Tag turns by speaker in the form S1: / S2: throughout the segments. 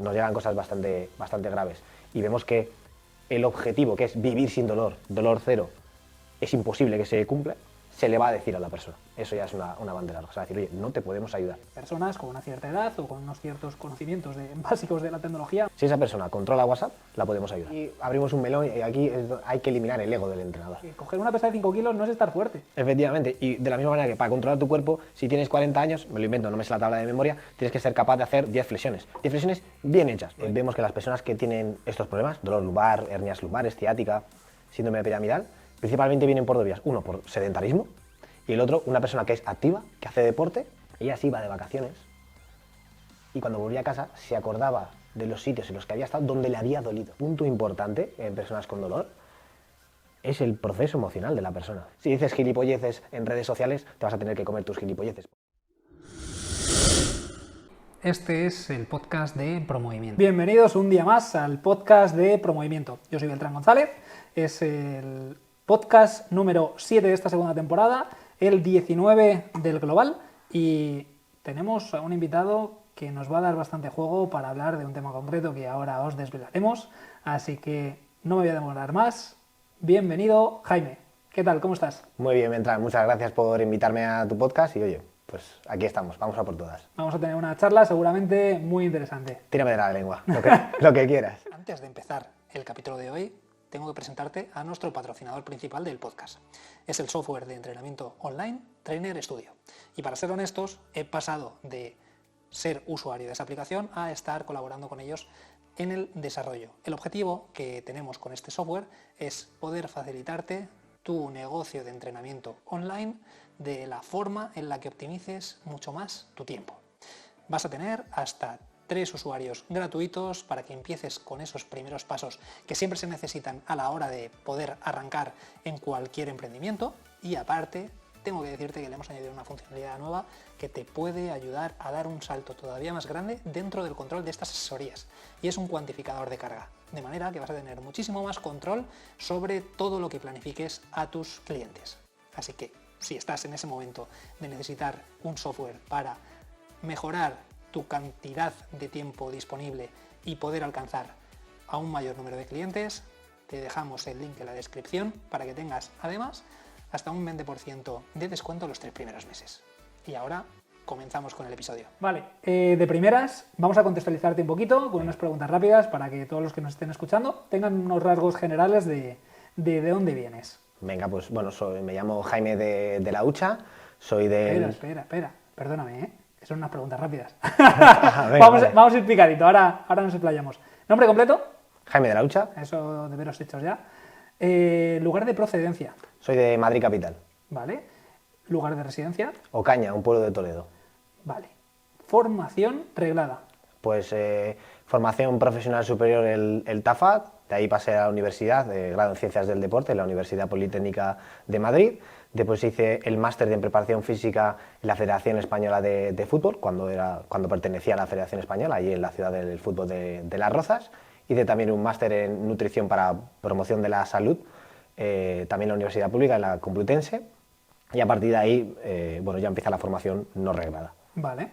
S1: nos llegan cosas bastante graves. Y vemos que el objetivo, que es vivir sin dolor, dolor cero, es imposible que se cumpla, se le va a decir a la persona. Eso ya es una bandera roja. O sea, decir, oye, no te podemos ayudar.
S2: Personas con una cierta edad o con unos ciertos conocimientos básicos de la tecnología.
S1: Si esa persona controla WhatsApp, la podemos ayudar. Y abrimos un melón y aquí hay que eliminar el ego del entrenador.
S2: Coger una pesa de 5 kilos no es estar fuerte.
S1: Efectivamente, y de la misma manera que para controlar tu cuerpo, si tienes 40 años, me lo invento, no me sé la tabla de memoria, tienes que ser capaz de hacer 10 flexiones. 10 flexiones bien hechas. Vemos que las personas que tienen estos problemas, dolor lumbar, hernias lumbares, ciática, síndrome piramidal, principalmente vienen por dos vías. Uno, por sedentarismo, y el otro, una persona que es activa, que hace deporte. Ella sí iba de vacaciones y cuando volvía a casa se acordaba de los sitios en los que había estado donde le había dolido. Punto importante en personas con dolor es el proceso emocional de la persona. Si dices gilipolleces en redes sociales, te vas a tener que comer tus gilipolleces.
S2: Este es el podcast de Promovimiento. Bienvenidos un día más al podcast de Promovimiento. Yo soy Beltrán González, es el podcast número 7 de esta segunda temporada, el 19 del Global, y tenemos a un invitado que nos va a dar bastante juego para hablar de un tema concreto que ahora os desvelaremos, así que no me voy a demorar más. Bienvenido, Jaime. ¿Qué tal? ¿Cómo estás?
S1: Muy bien, Beltrán. Muchas gracias por invitarme a tu podcast y oye, pues aquí estamos, vamos a por todas.
S2: Vamos a tener una charla seguramente muy interesante.
S1: Tírame de la lengua, lo que quieras.
S2: Antes de empezar el capítulo de hoy, tengo que presentarte a nuestro patrocinador principal del podcast. Es el software de entrenamiento online Trainer Studio. Y para ser honestos, he pasado de ser usuario de esa aplicación a estar colaborando con ellos en el desarrollo. El objetivo que tenemos con este software es poder facilitarte tu negocio de entrenamiento online de la forma en la que optimices mucho más tu tiempo. Vas a tener hasta 3 usuarios gratuitos para que empieces con esos primeros pasos que siempre se necesitan a la hora de poder arrancar en cualquier emprendimiento, y aparte tengo que decirte que le hemos añadido una funcionalidad nueva que te puede ayudar a dar un salto todavía más grande dentro del control de estas asesorías, y es un cuantificador de carga, de manera que vas a tener muchísimo más control sobre todo lo que planifiques a tus clientes. Así que si estás en ese momento de necesitar un software para mejorar tu cantidad de tiempo disponible y poder alcanzar a un mayor número de clientes, te dejamos el link en la descripción para que tengas además hasta un 20% de descuento los 3 primeros meses. Y ahora comenzamos con el episodio. Vale, de primeras vamos a contextualizarte un poquito con unas preguntas rápidas para que todos los que nos estén escuchando tengan unos rasgos generales de dónde vienes.
S1: Venga, pues bueno, me llamo Jaime de la Hucha, soy de...
S2: Espera, perdóname, que son unas preguntas rápidas.
S1: Venga,
S2: vamos a ir picadito, ahora nos explayamos. ¿Nombre completo?
S1: Jaime de la Hucha.
S2: Eso de veros hechos ya. Lugar de procedencia.
S1: Soy de Madrid capital.
S2: Vale. Lugar de residencia.
S1: Ocaña, un pueblo de Toledo.
S2: Vale. Formación reglada.
S1: Pues formación profesional superior el TAFAT, de ahí pasé a la universidad, de grado en Ciencias del Deporte, en la Universidad Politécnica de Madrid. Después hice el máster en preparación física en la Federación Española de Fútbol, cuando pertenecía a la Federación Española, allí en la ciudad del fútbol de Las Rozas. Hice también un máster en nutrición para promoción de la salud, también en la Universidad Pública, en la Complutense. Y a partir de ahí, ya empieza la formación no reglada.
S2: Vale.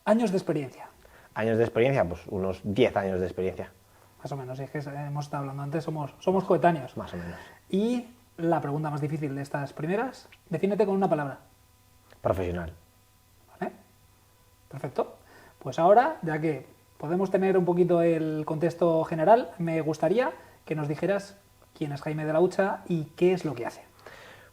S2: Años de experiencia.
S1: Años de experiencia, pues unos 10 años de experiencia.
S2: Más o menos, es que hemos estado hablando antes, somos coetáneos.
S1: Más o menos.
S2: Y la pregunta más difícil de estas primeras, defínete con una palabra.
S1: Profesional.
S2: Vale. Perfecto. Pues ahora, ya que podemos tener un poquito el contexto general, me gustaría que nos dijeras quién es Jaime de la Hucha y qué es lo que hace.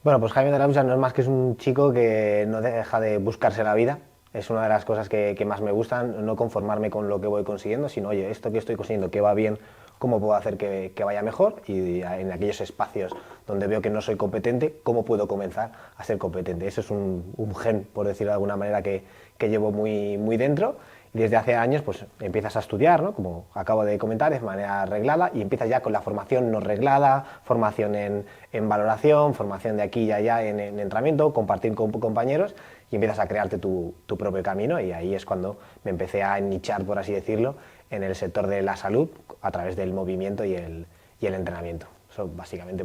S1: Bueno, pues Jaime de la Hucha no es más que es un chico que no deja de buscarse la vida. Es una de las cosas que más me gustan, no conformarme con lo que voy consiguiendo, sino, oye, esto que estoy consiguiendo, que va bien, ¿cómo puedo hacer que vaya mejor? Y en aquellos espacios donde veo que no soy competente, ¿cómo puedo comenzar a ser competente? Eso es un gen, por decirlo de alguna manera, que llevo muy dentro. Y desde hace años pues empiezas a estudiar, ¿no? Como acabo de comentar, de manera reglada, y empiezas ya con la formación no reglada, formación en valoración, formación de aquí y allá en entrenamiento, compartir con compañeros, y empiezas a crearte tu propio camino, y ahí es cuando me empecé a nichar, por así decirlo, en el sector de la salud a través del movimiento y el entrenamiento. Eso básicamente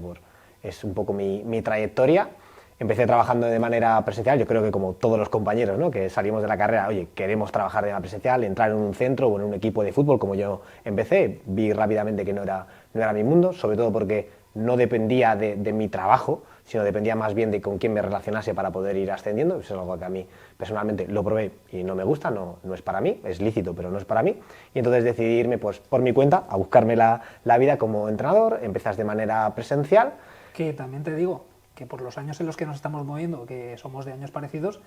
S1: es un poco mi trayectoria. empecé trabajando de manera presencial, yo creo que como todos los compañeros, ¿no? Que salimos de la carrera, oye, queremos trabajar de manera presencial, entrar en un centro o en un equipo de fútbol, como yo empecé, vi rápidamente que no era mi mundo, sobre todo porque no dependía de mi trabajo, sino dependía más bien de con quién me relacionase para poder ir ascendiendo. Eso es algo que a mí personalmente lo probé y no me gusta, no es para mí, es lícito, pero no es para mí. Y entonces decidí irme pues, por mi cuenta a buscarme la vida como entrenador. Empezás de manera presencial.
S2: Que también te digo que por los años en los que nos estamos moviendo, que somos de años parecidos,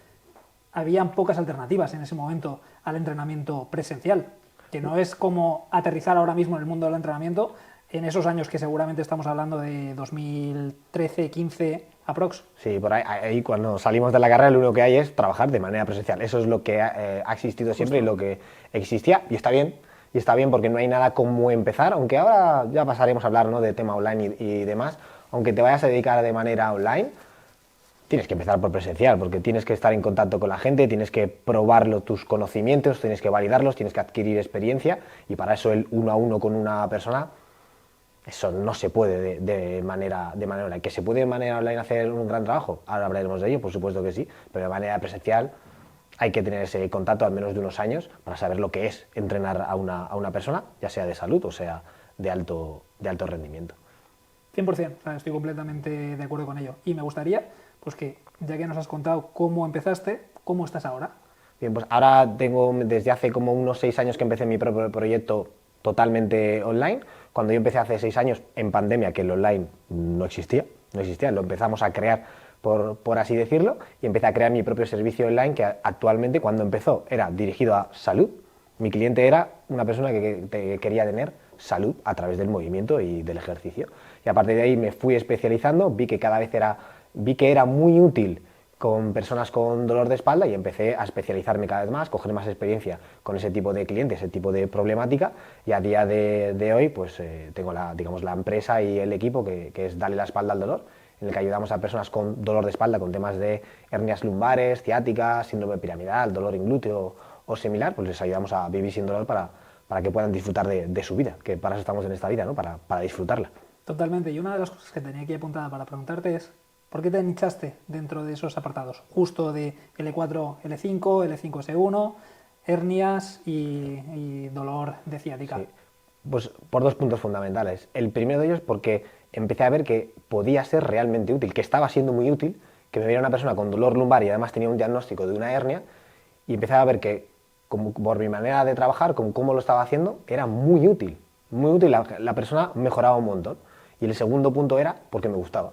S2: habían pocas alternativas en ese momento al entrenamiento presencial, que no es como aterrizar ahora mismo en el mundo del entrenamiento en esos años que seguramente estamos hablando de 2013, 15 aprox.
S1: Sí, por ahí cuando salimos de la carrera lo único que hay es trabajar de manera presencial. Eso es lo que ha existido siempre. Justo. Y lo que existía, y está bien porque no hay nada como empezar, aunque ahora ya pasaremos a hablar, ¿no?, de tema online y demás. Aunque te vayas a dedicar de manera online, tienes que empezar por presencial, porque tienes que estar en contacto con la gente, tienes que probar tus conocimientos, tienes que validarlos, tienes que adquirir experiencia, y para eso el uno a uno con una persona, eso no se puede de manera online. ¿Que se puede de manera online hacer un gran trabajo? Ahora hablaremos de ello, por supuesto que sí, pero de manera presencial hay que tener ese contacto al menos de unos años para saber lo que es entrenar a una persona, ya sea de salud o sea de alto rendimiento.
S2: 100%, o sea, estoy completamente de acuerdo con ello. Y me gustaría, pues que, ya que nos has contado cómo empezaste, ¿cómo estás ahora?
S1: Bien, pues ahora tengo desde hace como unos 6 años que empecé mi propio proyecto totalmente online. Cuando yo empecé hace 6 años, en pandemia, que el online no existía, lo empezamos a crear, por así decirlo, y empecé a crear mi propio servicio online que actualmente, cuando empezó, era dirigido a salud. Mi cliente era una persona que quería tener salud a través del movimiento y del ejercicio. Y a partir de ahí me fui especializando, vi que era muy útil con personas con dolor de espalda y empecé a especializarme cada vez más, coger más experiencia con ese tipo de clientes, ese tipo de problemática, y a día de hoy pues tengo la empresa y el equipo que es Dale la Espalda al Dolor, en el que ayudamos a personas con dolor de espalda, con temas de hernias lumbares, ciática, síndrome piramidal, dolor en glúteo o similar, pues les ayudamos a vivir sin dolor para que puedan disfrutar de su vida, que para eso estamos en esta vida, ¿no? Para disfrutarla.
S2: Totalmente, y una de las cosas que tenía aquí apuntada para preguntarte es ¿por qué te nichaste dentro de esos apartados? Justo de L4, L5, L5S1, hernias y dolor de ciática.
S1: Sí. Pues por 2 puntos fundamentales. El primero de ellos porque empecé a ver que podía ser realmente útil, que estaba siendo muy útil, que me viera una persona con dolor lumbar y además tenía un diagnóstico de una hernia, y empecé a ver que como por mi manera de trabajar, con cómo lo estaba haciendo, era muy útil, la persona mejoraba un montón. Y el segundo punto era porque me gustaba.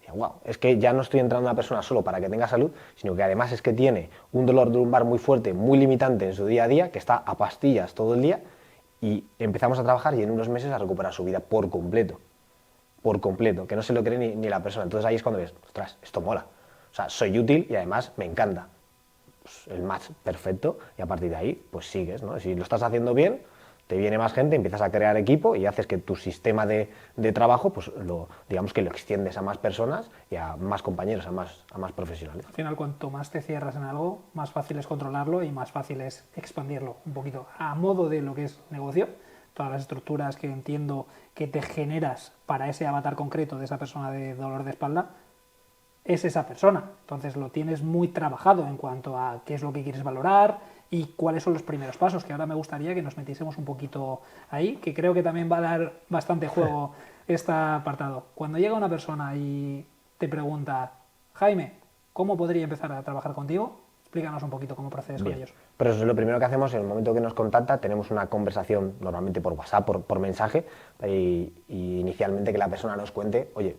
S1: Y wow, es que ya no estoy entrando a una persona solo para que tenga salud, sino que además es que tiene un dolor lumbar muy fuerte, muy limitante en su día a día, que está a pastillas todo el día, y empezamos a trabajar y en unos meses a recuperar su vida por completo, que no se lo cree ni la persona. Entonces ahí es cuando ves, ostras, esto mola, o sea, soy útil y además me encanta. Pues el match perfecto, y a partir de ahí pues sigues, ¿no? Si lo estás haciendo bien, te viene más gente, empiezas a crear equipo y haces que tu sistema de trabajo, pues digamos que lo extiendes a más personas y a más compañeros, a más profesionales.
S2: Al final, cuanto más te cierras en algo, más fácil es controlarlo y más fácil es expandirlo un poquito. A modo de lo que es negocio, todas las estructuras que entiendo que te generas para ese avatar concreto de esa persona de dolor de espalda, es esa persona. Entonces lo tienes muy trabajado en cuanto a qué es lo que quieres valorar y cuáles son los primeros pasos, que ahora me gustaría que nos metiésemos un poquito ahí, que creo que también va a dar bastante juego este apartado. Cuando llega una persona y te pregunta, Jaime, ¿cómo podría empezar a trabajar contigo? Explícanos un poquito cómo procedes con ellos.
S1: Pero eso es lo primero que hacemos. En el momento que nos contacta, tenemos una conversación normalmente por WhatsApp, por mensaje, y inicialmente que la persona nos cuente, oye,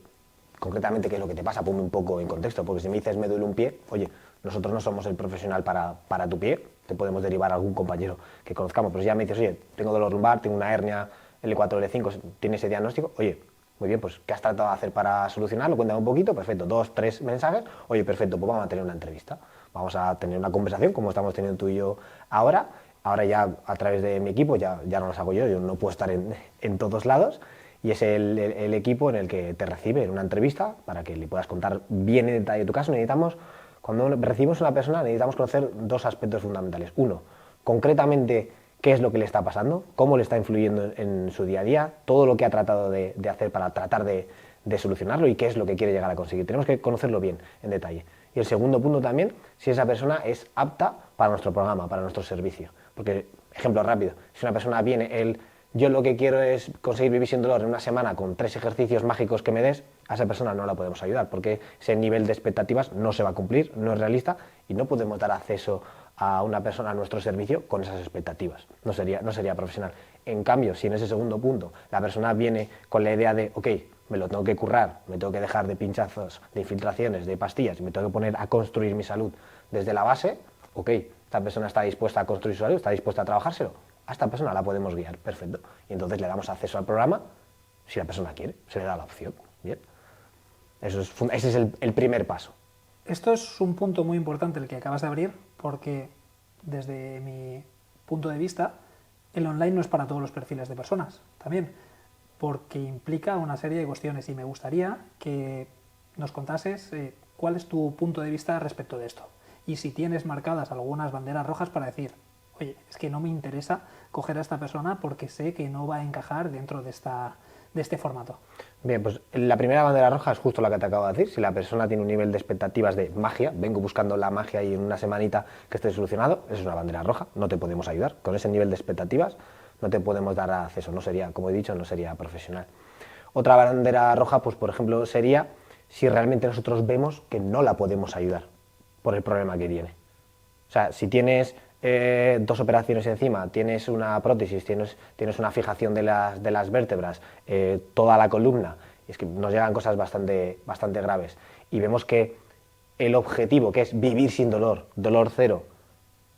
S1: concretamente qué es lo que te pasa, ponme un poco en contexto, porque si me dices me duele un pie, oye, nosotros no somos el profesional para tu pie, te podemos derivar a algún compañero que conozcamos, pero si ya me dices, oye, tengo dolor lumbar, tengo una hernia L4, L5, tiene ese diagnóstico, oye, muy bien, pues ¿qué has tratado de hacer para solucionarlo? Cuéntame un poquito, perfecto, 2, 3 mensajes, oye, perfecto, pues vamos a tener una entrevista, vamos a tener una conversación como estamos teniendo tú y yo ahora ya a través de mi equipo, ya no las hago yo no puedo estar en todos lados, y es el equipo en el que te recibe en una entrevista para que le puedas contar bien en detalle tu caso. Cuando recibimos a una persona, necesitamos conocer 2 aspectos fundamentales. Uno, concretamente, qué es lo que le está pasando, cómo le está influyendo en su día a día, todo lo que ha tratado de hacer para tratar de de solucionarlo y qué es lo que quiere llegar a conseguir. Tenemos que conocerlo bien, en detalle. Y el segundo punto también, si esa persona es apta para nuestro programa, para nuestro servicio. Porque, ejemplo rápido, si una persona viene, yo lo que quiero es conseguir vivir sin dolor en una semana con 3 ejercicios mágicos que me des, a esa persona no la podemos ayudar, porque ese nivel de expectativas no se va a cumplir, no es realista y no podemos dar acceso a una persona a nuestro servicio con esas expectativas. No sería profesional. En cambio, si en ese segundo punto la persona viene con la idea de, ok, me lo tengo que currar, me tengo que dejar de pinchazos, de infiltraciones, de pastillas, y me tengo que poner a construir mi salud desde la base, ok, esta persona está dispuesta a construir su salud, está dispuesta a trabajárselo, a esta persona la podemos guiar, perfecto. Y entonces le damos acceso al programa, si la persona quiere, se le da la opción. Bien. Ese es el primer paso.
S2: Esto es un punto muy importante el que acabas de abrir, porque desde mi punto de vista, el online no es para todos los perfiles de personas, también, porque implica una serie de cuestiones y me gustaría que nos contases cuál es tu punto de vista respecto de esto y si tienes marcadas algunas banderas rojas para decir, oye, es que no me interesa coger a esta persona porque sé que no va a encajar dentro de este formato.
S1: Bien, pues la primera bandera roja es justo la que te acabo de decir. Si la persona tiene un nivel de expectativas de magia, vengo buscando la magia y en una semanita que esté solucionado, eso es una bandera roja, no te podemos ayudar. Con ese nivel de expectativas no te podemos dar acceso, no sería, como he dicho, no sería profesional. Otra bandera roja, pues por ejemplo, sería si realmente nosotros vemos que no la podemos ayudar por el problema que tiene. O sea, si tienes 2 operaciones encima, tienes una prótesis, tienes una fijación de las vértebras, toda la columna, y es que nos llegan cosas bastante graves, y vemos que el objetivo, que es vivir sin dolor, dolor cero,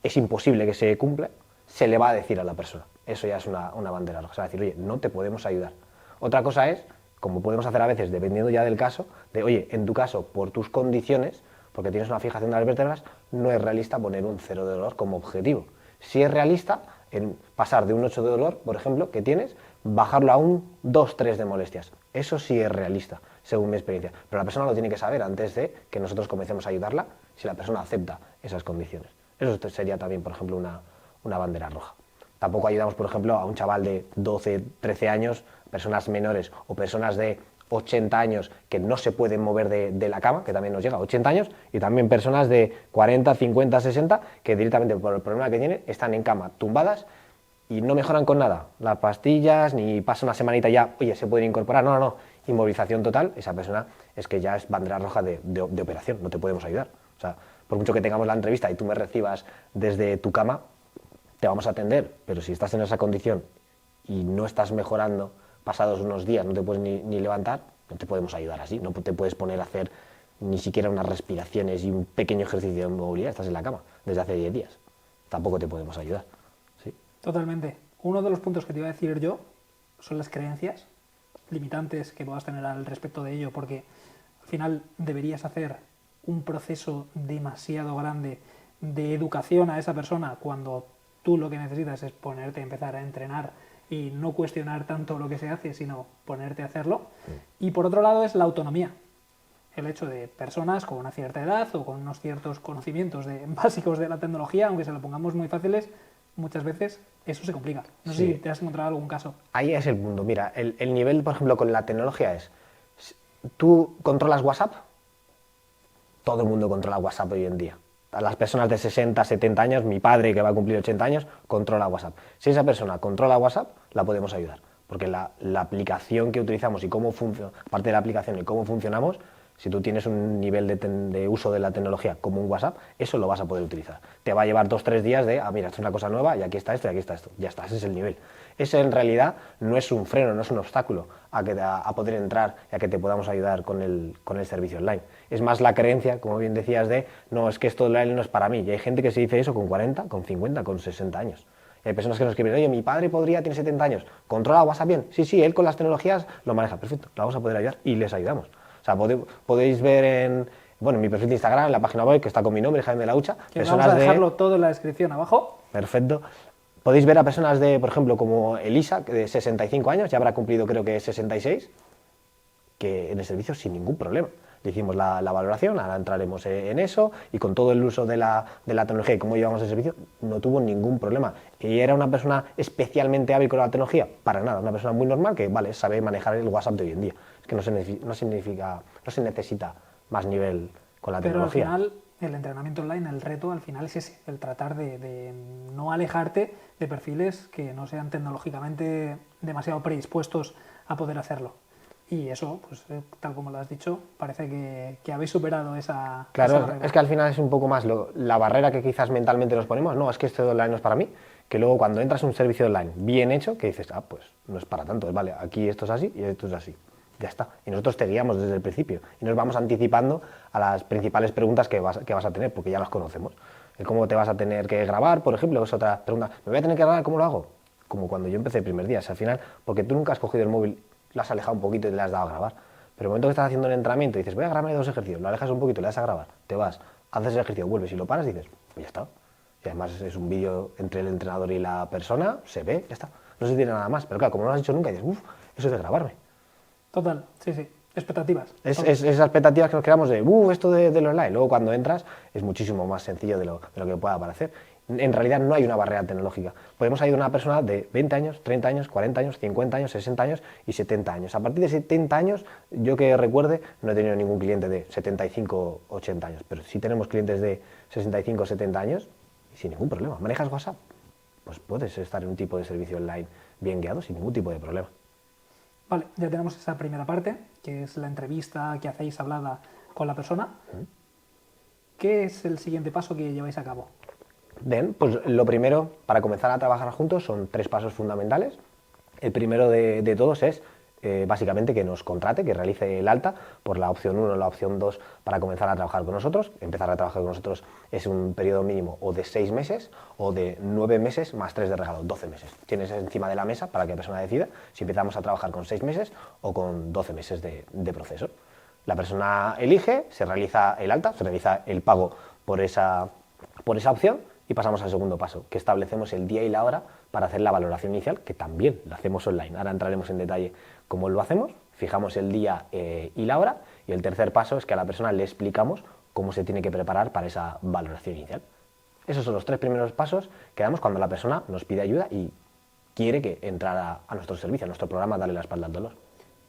S1: es imposible que se cumpla, se le va a decir a la persona. Eso ya es una bandera roja, o sea, decir, oye, no te podemos ayudar. Otra cosa es, como podemos hacer a veces, dependiendo ya del caso, de, oye, en tu caso, por tus condiciones, porque tienes una fijación de las vértebras, no es realista poner un 0 de dolor como objetivo. Si es realista, en pasar de un 8 de dolor, por ejemplo, que tienes, bajarlo a un 2, 3 de molestias. Eso sí es realista, según mi experiencia. Pero la persona lo tiene que saber antes de que nosotros comencemos a ayudarla, si la persona acepta esas condiciones. Eso sería también, por ejemplo, una bandera roja. Tampoco ayudamos, por ejemplo, a un chaval de 12, 13 años, personas menores o personas de 80 años que no se pueden mover de la cama, que también nos llega a 80 años, y también personas de 40, 50, 60, que directamente por el problema que tienen están en cama, tumbadas, y no mejoran con nada, las pastillas, ni pasa una semanita ya, oye, se pueden incorporar, no, inmovilización total, esa persona es que ya es bandera roja de operación, no te podemos ayudar. O sea, por mucho que tengamos la entrevista y tú me recibas desde tu cama, te vamos a atender, pero si estás en esa condición y no estás mejorando, pasados unos días no te puedes ni levantar, no te podemos ayudar así, no te puedes poner a hacer ni siquiera unas respiraciones y un pequeño ejercicio de movilidad, estás en la cama desde hace 10 días, tampoco te podemos ayudar. ¿Sí?
S2: Totalmente. Uno de los puntos que te iba a decir yo son las creencias limitantes que puedas tener al respecto de ello, porque al final deberías hacer un proceso demasiado grande de educación a esa persona cuando tú lo que necesitas es ponerte a empezar a entrenar y no cuestionar tanto lo que se hace, sino ponerte a hacerlo. Y por otro lado es la autonomía. El hecho de personas con una cierta edad o con unos ciertos conocimientos básicos de la tecnología, aunque se lo pongamos muy fáciles, muchas veces eso se complica. No sé si te has encontrado algún caso.
S1: Ahí es el punto. Mira, el nivel, por ejemplo, con la tecnología es, ¿tú controlas WhatsApp? Todo el mundo controla WhatsApp hoy en día. A las personas de 60, 70 años, mi padre que va a cumplir 80 años, controla WhatsApp. Si esa persona controla WhatsApp, la podemos ayudar, porque la aplicación que utilizamos y cómo funciona, aparte de la aplicación y cómo funcionamos, si tú tienes un nivel de uso de la tecnología como un WhatsApp, eso lo vas a poder utilizar. Te va a llevar 2 o 3 días de, mira, esto es una cosa nueva y aquí está esto y aquí está esto. Ya está, ese es el nivel. Ese en realidad no es un freno, no es un obstáculo a poder entrar y a que te podamos ayudar con el servicio online. Es más la creencia, como bien decías, de, no, es que esto online no es para mí. Y hay gente que se dice eso con 40, con 50, con 60 años. Hay personas que nos escriben, oye, mi padre tiene 70 años, ¿controla WhatsApp bien? Sí, él con las tecnologías lo maneja, perfecto, lo vamos a poder ayudar y les ayudamos. O sea, podéis ver en mi perfil de Instagram, en la página web, que está con mi nombre, Jaime de la Hucha.
S2: Que vamos a dejarlo todo en la descripción abajo.
S1: Perfecto. Podéis ver a personas por ejemplo, como Elisa, de 65 años, ya habrá cumplido creo que 66, que en el servicio sin ningún problema. Le hicimos la valoración, ahora entraremos en eso, y con todo el uso de la tecnología y cómo llevamos el servicio, no tuvo ningún problema. ¿Y era una persona especialmente hábil con la tecnología? Para nada, una persona muy normal que, vale, sabe manejar el WhatsApp de hoy en día. Es que no se necesita más nivel con la tecnología.
S2: Pero al final, el entrenamiento online, el reto al final es ese, el tratar de no alejarte de perfiles que no sean tecnológicamente demasiado predispuestos a poder hacerlo. Y eso, pues tal como lo has dicho, parece que habéis superado esa barrera.
S1: Es que al final es un poco más la barrera que quizás mentalmente nos ponemos. No, es que esto de online no es para mí. Que luego cuando entras en un servicio online bien hecho, que dices, pues no es para tanto. Vale, aquí esto es así y esto es así. Ya está. Y nosotros te guiamos desde el principio. Y nos vamos anticipando a las principales preguntas que vas a tener, porque ya las conocemos. El cómo te vas a tener que grabar, por ejemplo, es otra pregunta. ¿Me voy a tener que grabar? ¿Cómo lo hago? Como cuando yo empecé el primer día. Al final, porque tú nunca has cogido el móvil, lo has alejado un poquito y le has dado a grabar. Pero el momento que estás haciendo el entrenamiento y dices, voy a grabarme 2 ejercicios, lo alejas un poquito, le das a grabar, te vas, haces el ejercicio, vuelves y lo paras y dices, pues ya está. Y además es un vídeo entre el entrenador y la persona, se ve, ya está. No se tiene nada más. Pero claro, como no lo has hecho nunca, dices, eso es de grabarme.
S2: Total, sí. Expectativas.
S1: Es esas expectativas que nos creamos de, esto de lo online. Luego cuando entras es muchísimo más sencillo de lo que pueda parecer. En realidad no hay una barrera tecnológica. Podemos ayudar a una persona de 20 años, 30 años, 40 años, 50 años, 60 años y 70 años. A partir de 70 años, yo que recuerde, no he tenido ningún cliente de 75 o 80 años. Pero sí tenemos clientes de 65 o 70 años y sin ningún problema. ¿Manejas WhatsApp? Pues puedes estar en un tipo de servicio online bien guiado sin ningún tipo de problema.
S2: Vale, ya tenemos esa primera parte, que es la entrevista que hacéis hablada con la persona. ¿Qué es el siguiente paso que lleváis a cabo?
S1: Bien, pues lo primero, para comenzar a trabajar juntos, son 3 pasos fundamentales. El primero de todos es, básicamente, que nos contrate, que realice el alta por la opción 1 o la opción 2 para comenzar a trabajar con nosotros. Empezar a trabajar con nosotros es un periodo mínimo o de 6 meses o de 9 meses más 3 de regalo, 12 meses. Tienes encima de la mesa para que la persona decida si empezamos a trabajar con 6 meses o con 12 meses de proceso. La persona elige, se realiza el alta, se realiza el pago por esa opción y pasamos al segundo paso, que establecemos el día y la hora para hacer la valoración inicial, que también la hacemos online. Ahora entraremos en detalle cómo lo hacemos, fijamos el día y la hora, y el tercer paso es que a la persona le explicamos cómo se tiene que preparar para esa valoración inicial. Esos son los 3 primeros pasos que damos cuando la persona nos pide ayuda y quiere que entrara a nuestro servicio, a nuestro programa, darle la espalda al dolor.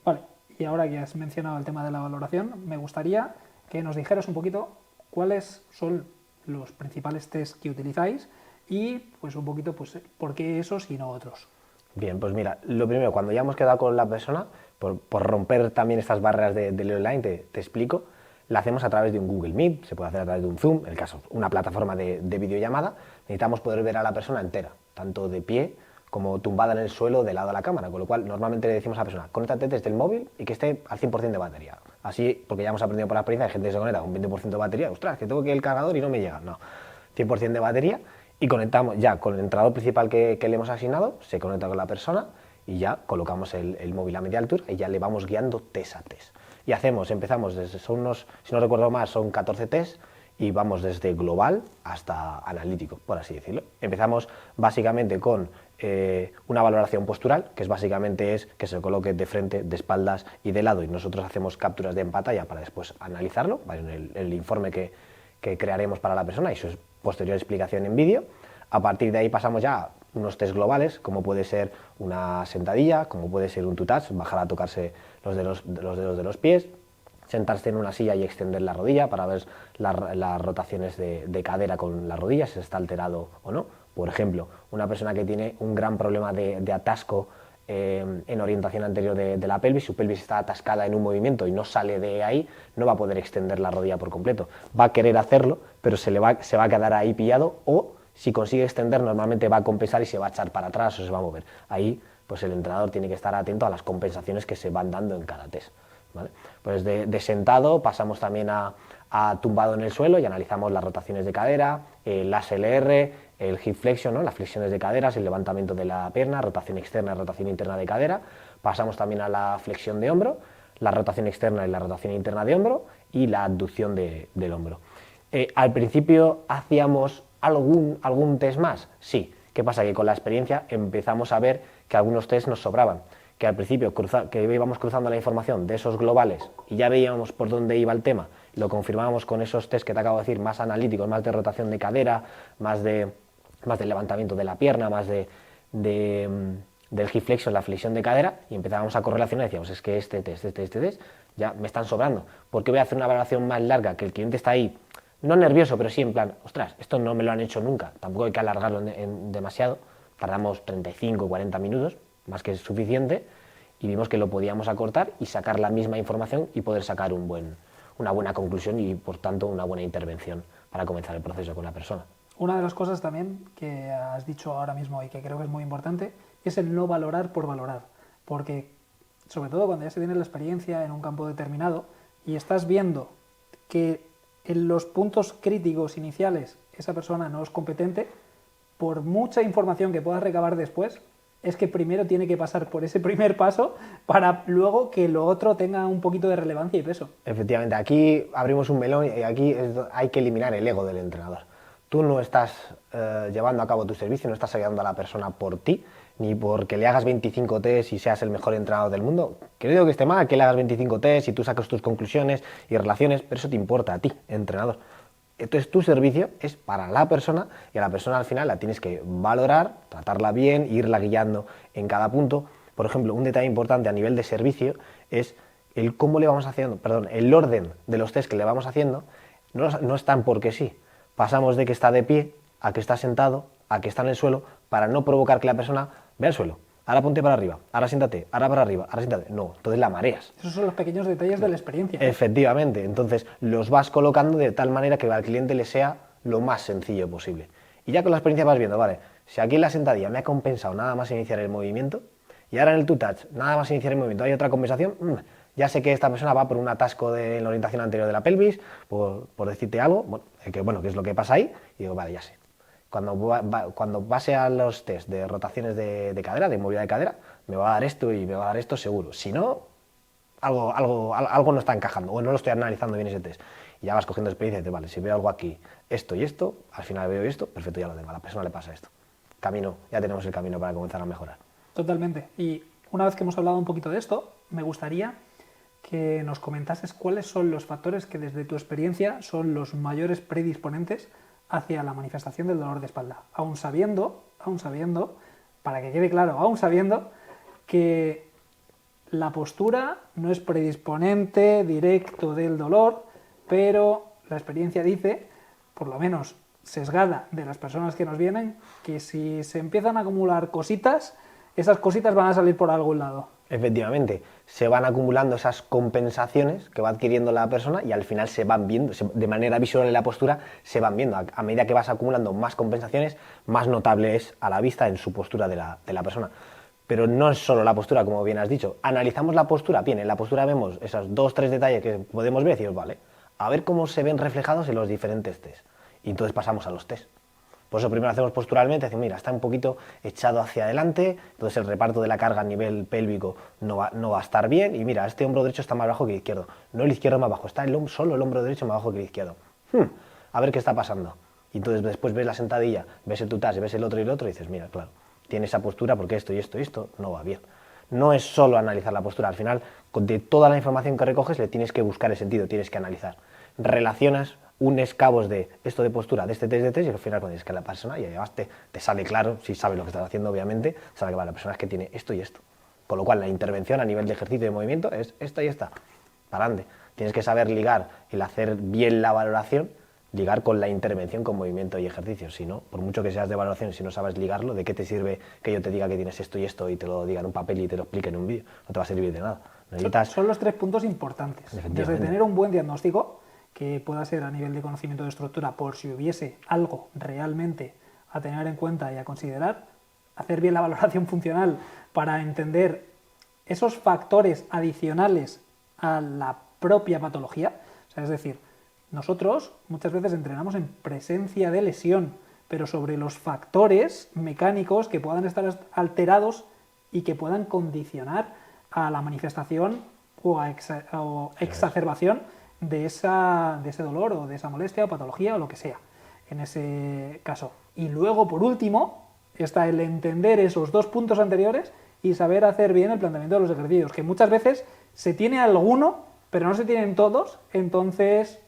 S2: Vale, y ahora que has mencionado el tema de la valoración, me gustaría que nos dijeras un poquito cuáles son los principales test que utilizáis y pues un poquito pues por qué esos y no otros.
S1: Bien, pues mira, lo primero, cuando ya hemos quedado con la persona, por romper también estas barreras del online, te explico, la hacemos a través de un Google Meet, se puede hacer a través de un Zoom, en el caso, una plataforma de videollamada. Necesitamos poder ver a la persona entera, tanto de pie como tumbada en el suelo del lado de la cámara, con lo cual normalmente le decimos a la persona, conéctate desde el móvil y que esté al 100% de batería. Así, porque ya hemos aprendido por la experiencia, hay gente que se conecta con un 20% de batería, ostras, que tengo que ir el cargador y no me llega. No, 100% de batería y conectamos ya con el entrenador principal que le hemos asignado, se conecta con la persona y ya colocamos el móvil a media altura y ya le vamos guiando test a test. Y empezamos desde, si no recuerdo más, son 14 test y vamos desde global hasta analítico, por así decirlo. Empezamos básicamente con una valoración postural, que básicamente es que se coloque de frente, de espaldas y de lado, y nosotros hacemos capturas en pantalla para después analizarlo, ¿vale? en el informe que crearemos para la persona y su posterior explicación en vídeo. A partir de ahí pasamos ya a unos test globales, como puede ser una sentadilla, como puede ser un two-touch, bajar a tocarse los dedos de los pies, sentarse en una silla y extender la rodilla para ver las rotaciones de cadera con la rodilla, si está alterado o no. Por ejemplo, una persona que tiene un gran problema de atasco en orientación anterior de la pelvis, su pelvis está atascada en un movimiento y no sale de ahí, no va a poder extender la rodilla por completo. Va a querer hacerlo, pero se va a quedar ahí pillado, o si consigue extender normalmente va a compensar y se va a echar para atrás o se va a mover. Ahí pues el entrenador tiene que estar atento a las compensaciones que se van dando en cada test, ¿vale? Pues de sentado pasamos también a tumbado en el suelo y analizamos las rotaciones de cadera, el ASLR, el hip flexion, ¿no? Las flexiones de caderas, el levantamiento de la pierna, rotación externa y rotación interna de cadera. Pasamos también a la flexión de hombro, la rotación externa y la rotación interna de hombro y la abducción del hombro. Al principio hacíamos algún test más, sí. ¿Qué pasa? Que con la experiencia empezamos a ver que algunos test nos sobraban. que al principio que íbamos cruzando la información de esos globales y ya veíamos por dónde iba el tema, lo confirmábamos con esos test que te acabo de decir, más analíticos, más de rotación de cadera, más de levantamiento de la pierna, más del hip flexion, la flexión de cadera, y empezábamos a correlacionar y decíamos, es que este test, ya me están sobrando. ¿Por qué voy a hacer una valoración más larga que el cliente está ahí, no nervioso, pero sí en plan, ostras, esto no me lo han hecho nunca, tampoco hay que alargarlo en demasiado, tardamos 35 40 minutos, más que suficiente, y vimos que lo podíamos acortar y sacar la misma información y poder sacar una buena conclusión y, por tanto, una buena intervención para comenzar el proceso con la persona.
S2: Una de las cosas también que has dicho ahora mismo y que creo que es muy importante es el no valorar por valorar, porque sobre todo cuando ya se tiene la experiencia en un campo determinado y estás viendo que en los puntos críticos iniciales esa persona no es competente, por mucha información que puedas recabar después, es que primero tiene que pasar por ese primer paso para luego que lo otro tenga un poquito de relevancia y peso.
S1: Efectivamente, aquí abrimos un melón y aquí hay que eliminar el ego del entrenador. Tú no estás llevando a cabo tu servicio, no estás ayudando a la persona por ti, ni porque le hagas 25 test y seas el mejor entrenador del mundo. Que no digo que esté mal que le hagas 25 test y tú sacas tus conclusiones y relaciones, pero eso te importa a ti, entrenador. Entonces tu servicio es para la persona y a la persona al final la tienes que valorar, tratarla bien, irla guiando en cada punto. Por ejemplo, un detalle importante a nivel de servicio es el cómo le vamos haciendo, perdón, el orden de los test que le vamos haciendo no es tan porque sí. Pasamos de que está de pie a que está sentado, a que está en el suelo, para no provocar que la persona vea el suelo. Ahora ponte para arriba, ahora siéntate, ahora para arriba, ahora siéntate. No, entonces la mareas.
S2: Esos son los pequeños detalles de la experiencia.
S1: Efectivamente, entonces los vas colocando de tal manera que al cliente le sea lo más sencillo posible. Y ya con la experiencia vas viendo, vale, si aquí en la sentadilla me ha compensado nada más iniciar el movimiento, y ahora en el two-touch nada más iniciar el movimiento hay otra compensación, ya sé que esta persona va por un atasco en la orientación anterior de la pelvis, por decirte algo, que es lo que pasa ahí, y digo, vale, ya sé. Cuando pase a los test de rotaciones de cadera, de movilidad de cadera, me va a dar esto y me va a dar esto seguro. Si no, algo no está encajando o no lo estoy analizando bien ese test. Y ya vas cogiendo experiencia y dices, vale, si veo algo aquí, esto y esto, al final veo esto, perfecto, ya lo tengo, a la persona le pasa esto. Ya tenemos el camino para comenzar a mejorar.
S2: Totalmente. Y una vez que hemos hablado un poquito de esto, me gustaría que nos comentases cuáles son los factores que desde tu experiencia son los mayores predisponentes hacia la manifestación del dolor de espalda, aún sabiendo, para que quede claro, aún sabiendo que la postura no es predisponente directo del dolor, pero la experiencia dice, por lo menos sesgada de las personas que nos vienen, que si se empiezan a acumular cositas, esas cositas van a salir por algún lado.
S1: Efectivamente, se van acumulando esas compensaciones que va adquiriendo la persona y al final se van viendo, de manera visual en la postura, se van viendo. A medida que vas acumulando más compensaciones, más notable es a la vista en su postura de la persona. Pero no es solo la postura, como bien has dicho. Analizamos la postura, bien, en la postura vemos esos 2-3 detalles que podemos ver y decimos, vale, a ver cómo se ven reflejados en los diferentes test. Y entonces pasamos a los test. Por eso primero hacemos posturalmente, decimos, mira, está un poquito echado hacia adelante, entonces el reparto de la carga a nivel pélvico no va a estar bien, y mira, este hombro derecho está más bajo que el izquierdo. No el izquierdo más bajo, está solo el hombro derecho más bajo que el izquierdo. A ver qué está pasando. Y entonces después ves la sentadilla, ves el tutás, ves el otro y el otro, y dices, mira, claro, tiene esa postura porque esto y esto y esto no va bien. No es solo analizar la postura, al final, de toda la información que recoges, le tienes que buscar el sentido, tienes que analizar. Relacionas, unes cabos de esto de postura, de este test, y al final cuando dices que la persona, y además te sale claro, si sabes lo que estás haciendo, obviamente, sabe que la persona es que tiene esto y esto. Con lo cual, la intervención a nivel de ejercicio y de movimiento es esta y esta. Para adelante. Tienes que saber ligar, el hacer bien la valoración, ligar con la intervención con movimiento y ejercicio. Si no, por mucho que seas de valoración, si no sabes ligarlo, ¿de qué te sirve que yo te diga que tienes esto y esto y te lo diga en un papel y te lo explique en un vídeo? No te va a servir de nada.
S2: Son los 3 puntos importantes. Desde tener un buen diagnóstico, que pueda ser a nivel de conocimiento de estructura, por si hubiese algo realmente a tener en cuenta y a considerar, hacer bien la valoración funcional para entender esos factores adicionales a la propia patología. O sea, es decir, nosotros muchas veces entrenamos en presencia de lesión, pero sobre los factores mecánicos que puedan estar alterados y que puedan condicionar a la manifestación o exacerbación de ese dolor o de esa molestia o patología o lo que sea en ese caso. Y luego, por último, está el entender esos 2 puntos anteriores y saber hacer bien el planteamiento de los ejercicios, que muchas veces se tiene alguno, pero no se tienen todos, entonces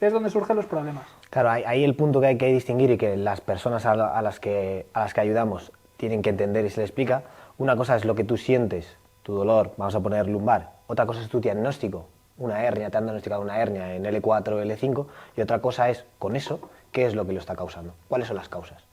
S2: es donde surgen los problemas.
S1: Claro, ahí el punto que hay que distinguir y que las personas a las que ayudamos tienen que entender y se les explica, una cosa es lo que tú sientes, tu dolor, vamos a poner lumbar, otra cosa es tu diagnóstico, una hernia, te han diagnosticado una hernia en L4 o L5, y otra cosa es, con eso, qué es lo que lo está causando, cuáles son las causas.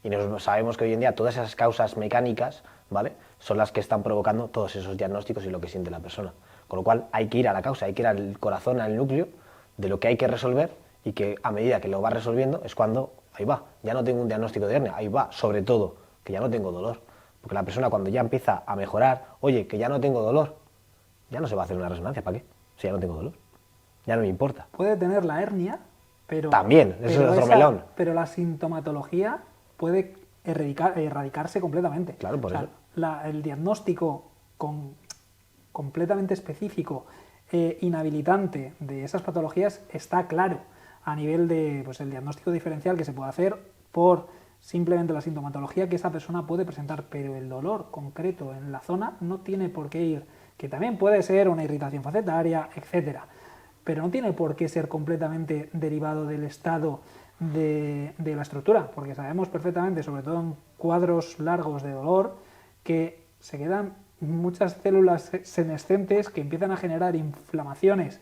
S1: Y nosotros sabemos que hoy en día todas esas causas mecánicas, ¿vale?, son las que están provocando todos esos diagnósticos y lo que siente la persona. Con lo cual hay que ir a la causa, hay que ir al corazón, al núcleo de lo que hay que resolver, y que a medida que lo va resolviendo es cuando, ahí va, ya no tengo un diagnóstico de hernia, ahí va, sobre todo, que ya no tengo dolor. Porque la persona cuando ya empieza a mejorar, oye, que ya no tengo dolor, ya no se va a hacer una resonancia, ¿para qué? Si ya no tengo dolor, ya no me importa.
S2: Puede tener la hernia, pero...
S1: También, eso es otro melón.
S2: Pero la sintomatología puede erradicarse completamente.
S1: Claro, por eso.
S2: El diagnóstico completamente específico, inhabilitante de esas patologías está claro a nivel de pues, el diagnóstico diferencial que se puede hacer por simplemente la sintomatología que esa persona puede presentar, pero el dolor concreto en la zona no tiene por qué ir, que también puede ser una irritación facetaria, etcétera, pero no tiene por qué ser completamente derivado del estado de la estructura, porque sabemos perfectamente, sobre todo en cuadros largos de dolor, que se quedan muchas células senescentes que empiezan a generar inflamaciones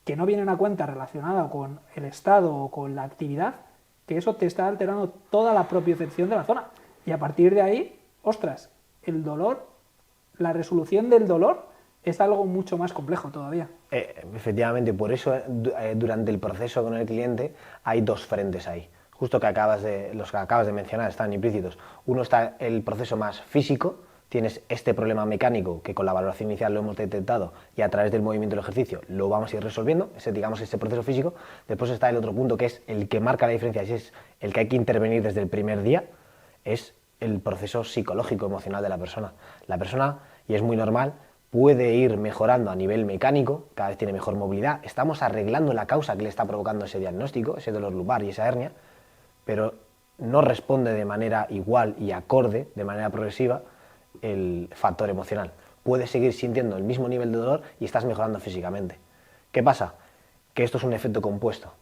S2: que no vienen a cuenta relacionada con el estado o con la actividad, que eso te está alterando toda la propiocepción de la zona. Y a partir de ahí, ostras, el dolor, la resolución del dolor es algo mucho más complejo todavía.
S1: Efectivamente, por eso durante el proceso con el cliente hay dos frentes ahí. Justo los que acabas de mencionar están implícitos. Uno está el proceso más físico, tienes este problema mecánico que con la valoración inicial lo hemos detectado y a través del movimiento del ejercicio lo vamos a ir resolviendo, ese proceso físico. Después está el otro punto que es el que marca la diferencia y es el que hay que intervenir desde el primer día, es el proceso psicológico, emocional de la persona. La persona, y es muy normal, puede ir mejorando a nivel mecánico, cada vez tiene mejor movilidad, estamos arreglando la causa que le está provocando ese diagnóstico, ese dolor lumbar y esa hernia, pero no responde de manera igual y acorde, de manera progresiva, el factor emocional. Puedes seguir sintiendo el mismo nivel de dolor y estás mejorando físicamente. ¿Qué pasa? Que esto es un efecto compuesto.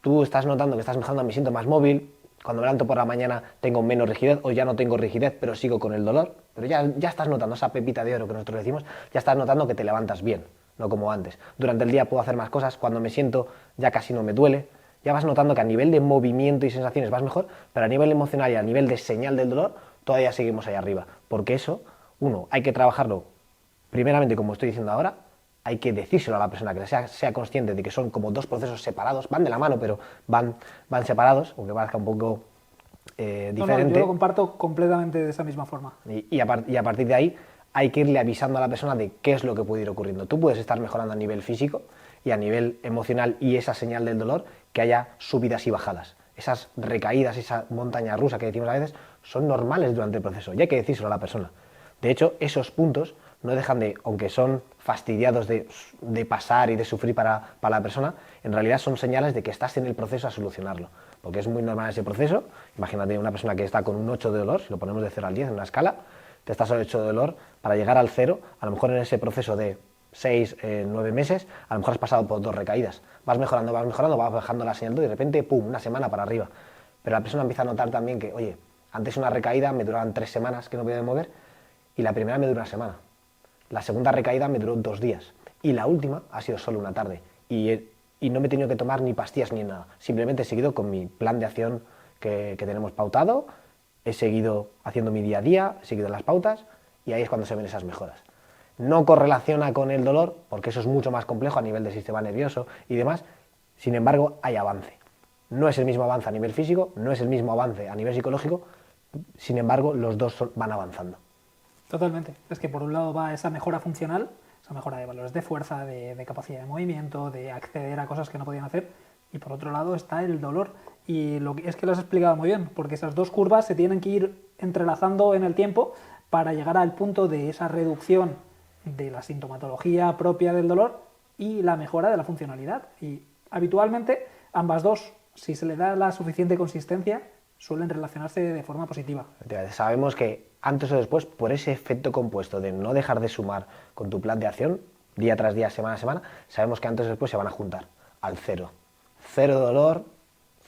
S1: Tú estás notando que estás mejorando, me siento más móvil, cuando me levanto por la mañana tengo menos rigidez o ya no tengo rigidez, pero sigo con el dolor, pero ya estás notando esa pepita de oro que nosotros decimos, ya estás notando que te levantas bien, no como antes. Durante el día puedo hacer más cosas, cuando me siento ya casi no me duele, ya vas notando que a nivel de movimiento y sensaciones vas mejor, pero a nivel emocional y a nivel de señal del dolor todavía seguimos ahí arriba, porque eso, uno, hay que trabajarlo primeramente, como estoy diciendo ahora, hay que decírselo a la persona, que sea consciente de que son como dos procesos separados, van de la mano, pero van separados, aunque parezca un poco diferente.
S2: No, yo lo comparto completamente de esa misma forma.
S1: Y a partir de ahí hay que irle avisando a la persona de qué es lo que puede ir ocurriendo. Tú puedes estar mejorando a nivel físico y a nivel emocional y esa señal del dolor, que haya subidas y bajadas. Esas recaídas, esa montaña rusa que decimos a veces, son normales durante el proceso y hay que decírselo a la persona. De hecho, esos puntos no dejan de, aunque son fastidiados de pasar y de sufrir para la persona, en realidad son señales de que estás en el proceso a solucionarlo. Porque es muy normal ese proceso. Imagínate una persona que está con un 8 de dolor, si lo ponemos de 0 al 10 en una escala, te estás al 8 de dolor, para llegar al 0, a lo mejor en ese proceso de 6, 9 meses, a lo mejor has pasado por 2 recaídas. Vas mejorando, vas bajando la señal y de repente, pum, una semana para arriba. Pero la persona empieza a notar también que, oye, antes una recaída me duraban 3 semanas que no podía mover y la primera me duró una semana. La segunda recaída me duró 2 días y la última ha sido solo una tarde y no me he tenido que tomar ni pastillas ni nada. Simplemente he seguido con mi plan de acción que tenemos pautado, he seguido haciendo mi día a día, he seguido las pautas y ahí es cuando se ven esas mejoras. No correlaciona con el dolor porque eso es mucho más complejo a nivel del sistema nervioso y demás, sin embargo hay avance. No es el mismo avance a nivel físico, no es el mismo avance a nivel psicológico, sin embargo los dos van avanzando.
S2: Totalmente. Es que por un lado va esa mejora funcional, esa mejora de valores de fuerza, de capacidad de movimiento, de acceder a cosas que no podían hacer, y por otro lado está el dolor. Y es que lo has explicado muy bien, porque esas dos curvas se tienen que ir entrelazando en el tiempo para llegar al punto de esa reducción de la sintomatología propia del dolor y la mejora de la funcionalidad. Y habitualmente ambas dos, si se le da la suficiente consistencia, suelen relacionarse de forma positiva.
S1: Sabemos que antes o después, por ese efecto compuesto de no dejar de sumar con tu plan de acción, día tras día, semana a semana, sabemos que antes o después se van a juntar al cero. Cero dolor,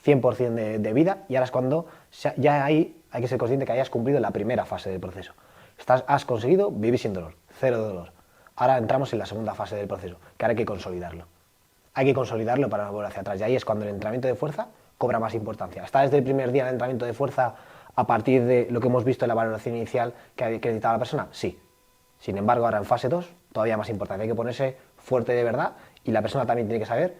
S1: 100% de vida, y ahora es cuando ya hay que ser consciente que hayas cumplido la primera fase del proceso. Has conseguido vivir sin dolor, cero dolor. Ahora entramos en la segunda fase del proceso, que ahora hay que consolidarlo. Hay que consolidarlo para no volver hacia atrás. Y ahí es cuando el entrenamiento de fuerza cobra más importancia. ¿Está desde el primer día del entrenamiento de fuerza a partir de lo que hemos visto en la valoración inicial que necesitaba la persona? Sí. Sin embargo, ahora en fase 2, todavía más importante. Hay que ponerse fuerte de verdad, y la persona también tiene que saber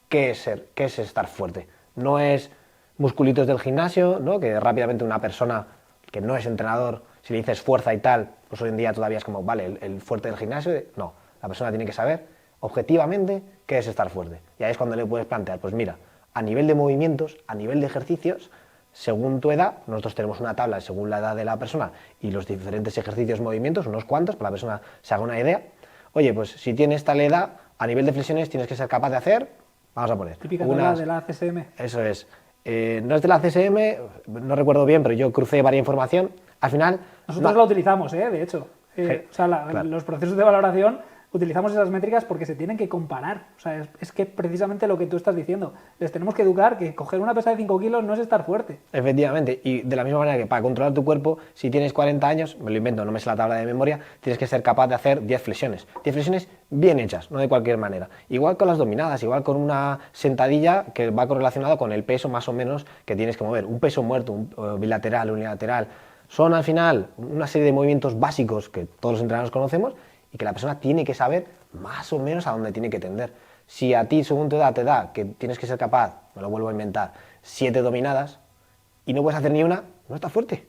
S1: qué es estar fuerte. No es musculitos del gimnasio, ¿no? Que rápidamente una persona que no es entrenador, si le dices fuerza y tal, pues hoy en día todavía es como, vale, el fuerte del gimnasio. No, la persona tiene que saber objetivamente qué es estar fuerte. Y ahí es cuando le puedes plantear, pues mira, a nivel de movimientos, a nivel de ejercicios, según tu edad, nosotros tenemos una tabla según la edad de la persona y los diferentes ejercicios, movimientos, unos cuantos, para que la persona se haga una idea. Oye, pues si tienes tal edad, a nivel de flexiones tienes que ser capaz de hacer, vamos a poner,
S2: típica tabla de la CSM.
S1: Eso es. No es de la CSM, no recuerdo bien, pero yo crucé varias información. Al final...
S2: Nosotros la utilizamos, de hecho. O sea, claro, los procesos de valoración utilizamos esas métricas porque se tienen que comparar. O sea, es que precisamente lo que tú estás diciendo. Les tenemos que educar que coger una pesa de 5 kilos no es estar fuerte.
S1: Efectivamente, y de la misma manera que para controlar tu cuerpo, si tienes 40 años, me lo invento, no me sé la tabla de memoria, tienes que ser capaz de hacer 10 flexiones. 10 flexiones bien hechas, no de cualquier manera. Igual con las dominadas, igual con una sentadilla que va correlacionado con el peso más o menos que tienes que mover. Un peso muerto, un bilateral, unilateral. Son al final una serie de movimientos básicos que todos los entrenadores conocemos y que la persona tiene que saber más o menos a dónde tiene que tender. Si a ti, según tu edad, te da que tienes que ser capaz, me lo vuelvo a inventar, 7 dominadas y no puedes hacer ni una, no estás fuerte.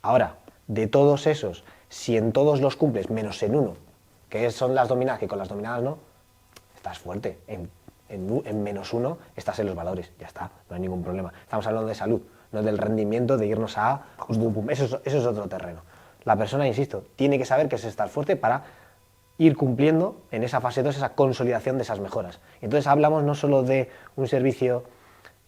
S1: Ahora, de todos esos, si en todos los cumples, menos en uno, que son las dominadas, que con las dominadas no, estás fuerte. En menos uno estás en los valores, ya está, no hay ningún problema. Estamos hablando de salud, no del rendimiento, de irnos a pum, pum. Eso es otro terreno. La persona, insisto, tiene que saber que es estar fuerte para ir cumpliendo en esa fase 2 esa consolidación de esas mejoras. Entonces hablamos no solo de un servicio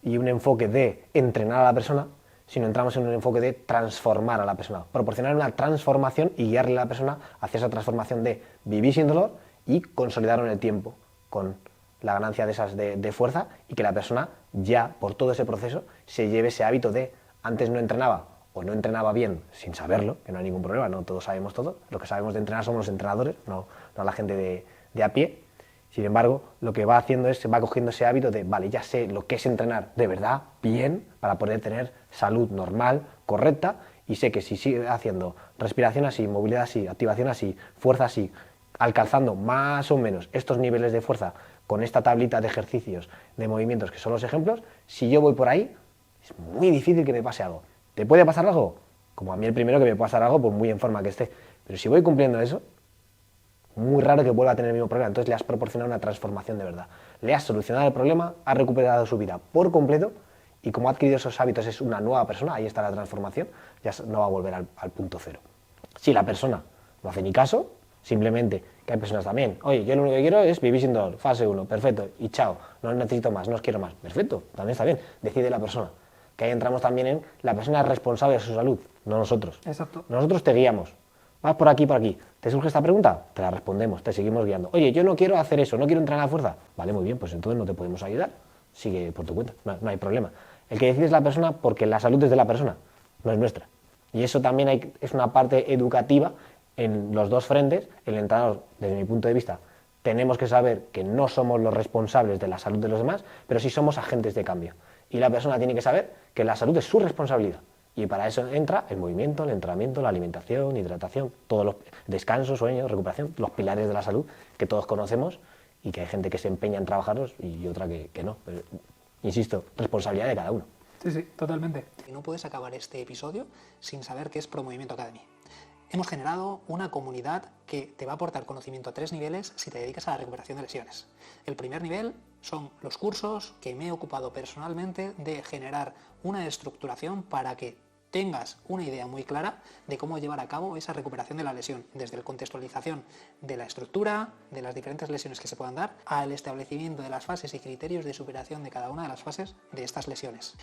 S1: y un enfoque de entrenar a la persona, sino entramos en un enfoque de transformar a la persona, proporcionar una transformación y guiarle a la persona hacia esa transformación de vivir sin dolor y consolidarlo en el tiempo con la ganancia de esas de fuerza, y que la persona ya por todo ese proceso se lleve ese hábito de antes no entrenaba o no entrenaba bien sin saberlo, que no hay ningún problema, no todos sabemos todo, lo que sabemos de entrenar somos los entrenadores, no la gente de a pie. Sin embargo, lo que va haciendo es, se va cogiendo ese hábito de, vale, ya sé lo que es entrenar de verdad, bien, para poder tener salud normal, correcta, y sé que si sigue haciendo respiración así, movilidad así, activación así, fuerza así, alcanzando más o menos estos niveles de fuerza con esta tablita de ejercicios, de movimientos que son los ejemplos, si yo voy por ahí, es muy difícil que me pase algo. ¿Te puede pasar algo? Como a mí el primero que me puede pasar algo, por muy en forma que esté. Pero si voy cumpliendo eso, muy raro que vuelva a tener el mismo problema. Entonces le has proporcionado una transformación de verdad. Le has solucionado el problema, has recuperado su vida por completo, y como ha adquirido esos hábitos es una nueva persona, ahí está la transformación, ya no va a volver al punto cero. Si la persona no hace ni caso, simplemente, que hay personas también, oye, yo lo único que quiero es vivir sin dolor, fase 1, perfecto, y chao, no necesito más, no os quiero más, perfecto, también está bien, decide la persona. Que ahí entramos también en la persona es responsable de su salud, no nosotros.
S2: Exacto.
S1: Nosotros te guiamos. Vas por aquí, por aquí. ¿Te surge esta pregunta? Te la respondemos, te seguimos guiando. Oye, yo no quiero hacer eso, no quiero entrenar a fuerza. Vale, muy bien, pues entonces no te podemos ayudar. Sigue por tu cuenta, no hay problema. El que decide es la persona porque la salud es de la persona, no es nuestra. Y eso también es una parte educativa en los dos frentes. El entrenador, desde mi punto de vista, tenemos que saber que no somos los responsables de la salud de los demás, pero sí somos agentes de cambio. Y la persona tiene que saber que la salud es su responsabilidad. Y para eso entra el movimiento, el entrenamiento, la alimentación, hidratación, todos los descanso, sueño, recuperación, los pilares de la salud que todos conocemos y que hay gente que se empeña en trabajarlos y otra que no. Pero, insisto, responsabilidad de cada uno.
S2: Sí, sí, totalmente.
S3: Y no puedes acabar este episodio sin saber qué es Pro Movimiento Academy. Hemos generado una comunidad que te va a aportar conocimiento a 3 niveles si te dedicas a la recuperación de lesiones. El primer nivel son los cursos que me he ocupado personalmente de generar una estructuración para que tengas una idea muy clara de cómo llevar a cabo esa recuperación de la lesión, desde la contextualización de la estructura, de las diferentes lesiones que se puedan dar, al establecimiento de las fases y criterios de superación de cada una de las fases de estas lesiones.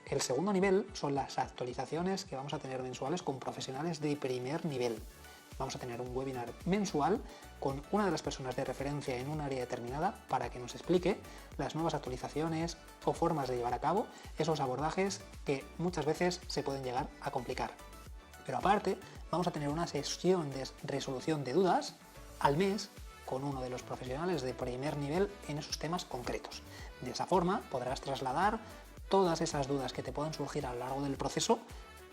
S2: El segundo nivel son las actualizaciones que vamos a tener mensuales con profesionales de primer nivel. Vamos a tener un webinar mensual con una de las personas de referencia en un área determinada para que nos explique las nuevas actualizaciones o formas de llevar a cabo esos abordajes que muchas veces se pueden llegar a complicar. Pero aparte, vamos a tener una sesión de resolución de dudas al mes con uno de los profesionales de primer nivel en esos temas concretos. De esa forma podrás trasladar todas esas dudas que te puedan surgir a lo largo del proceso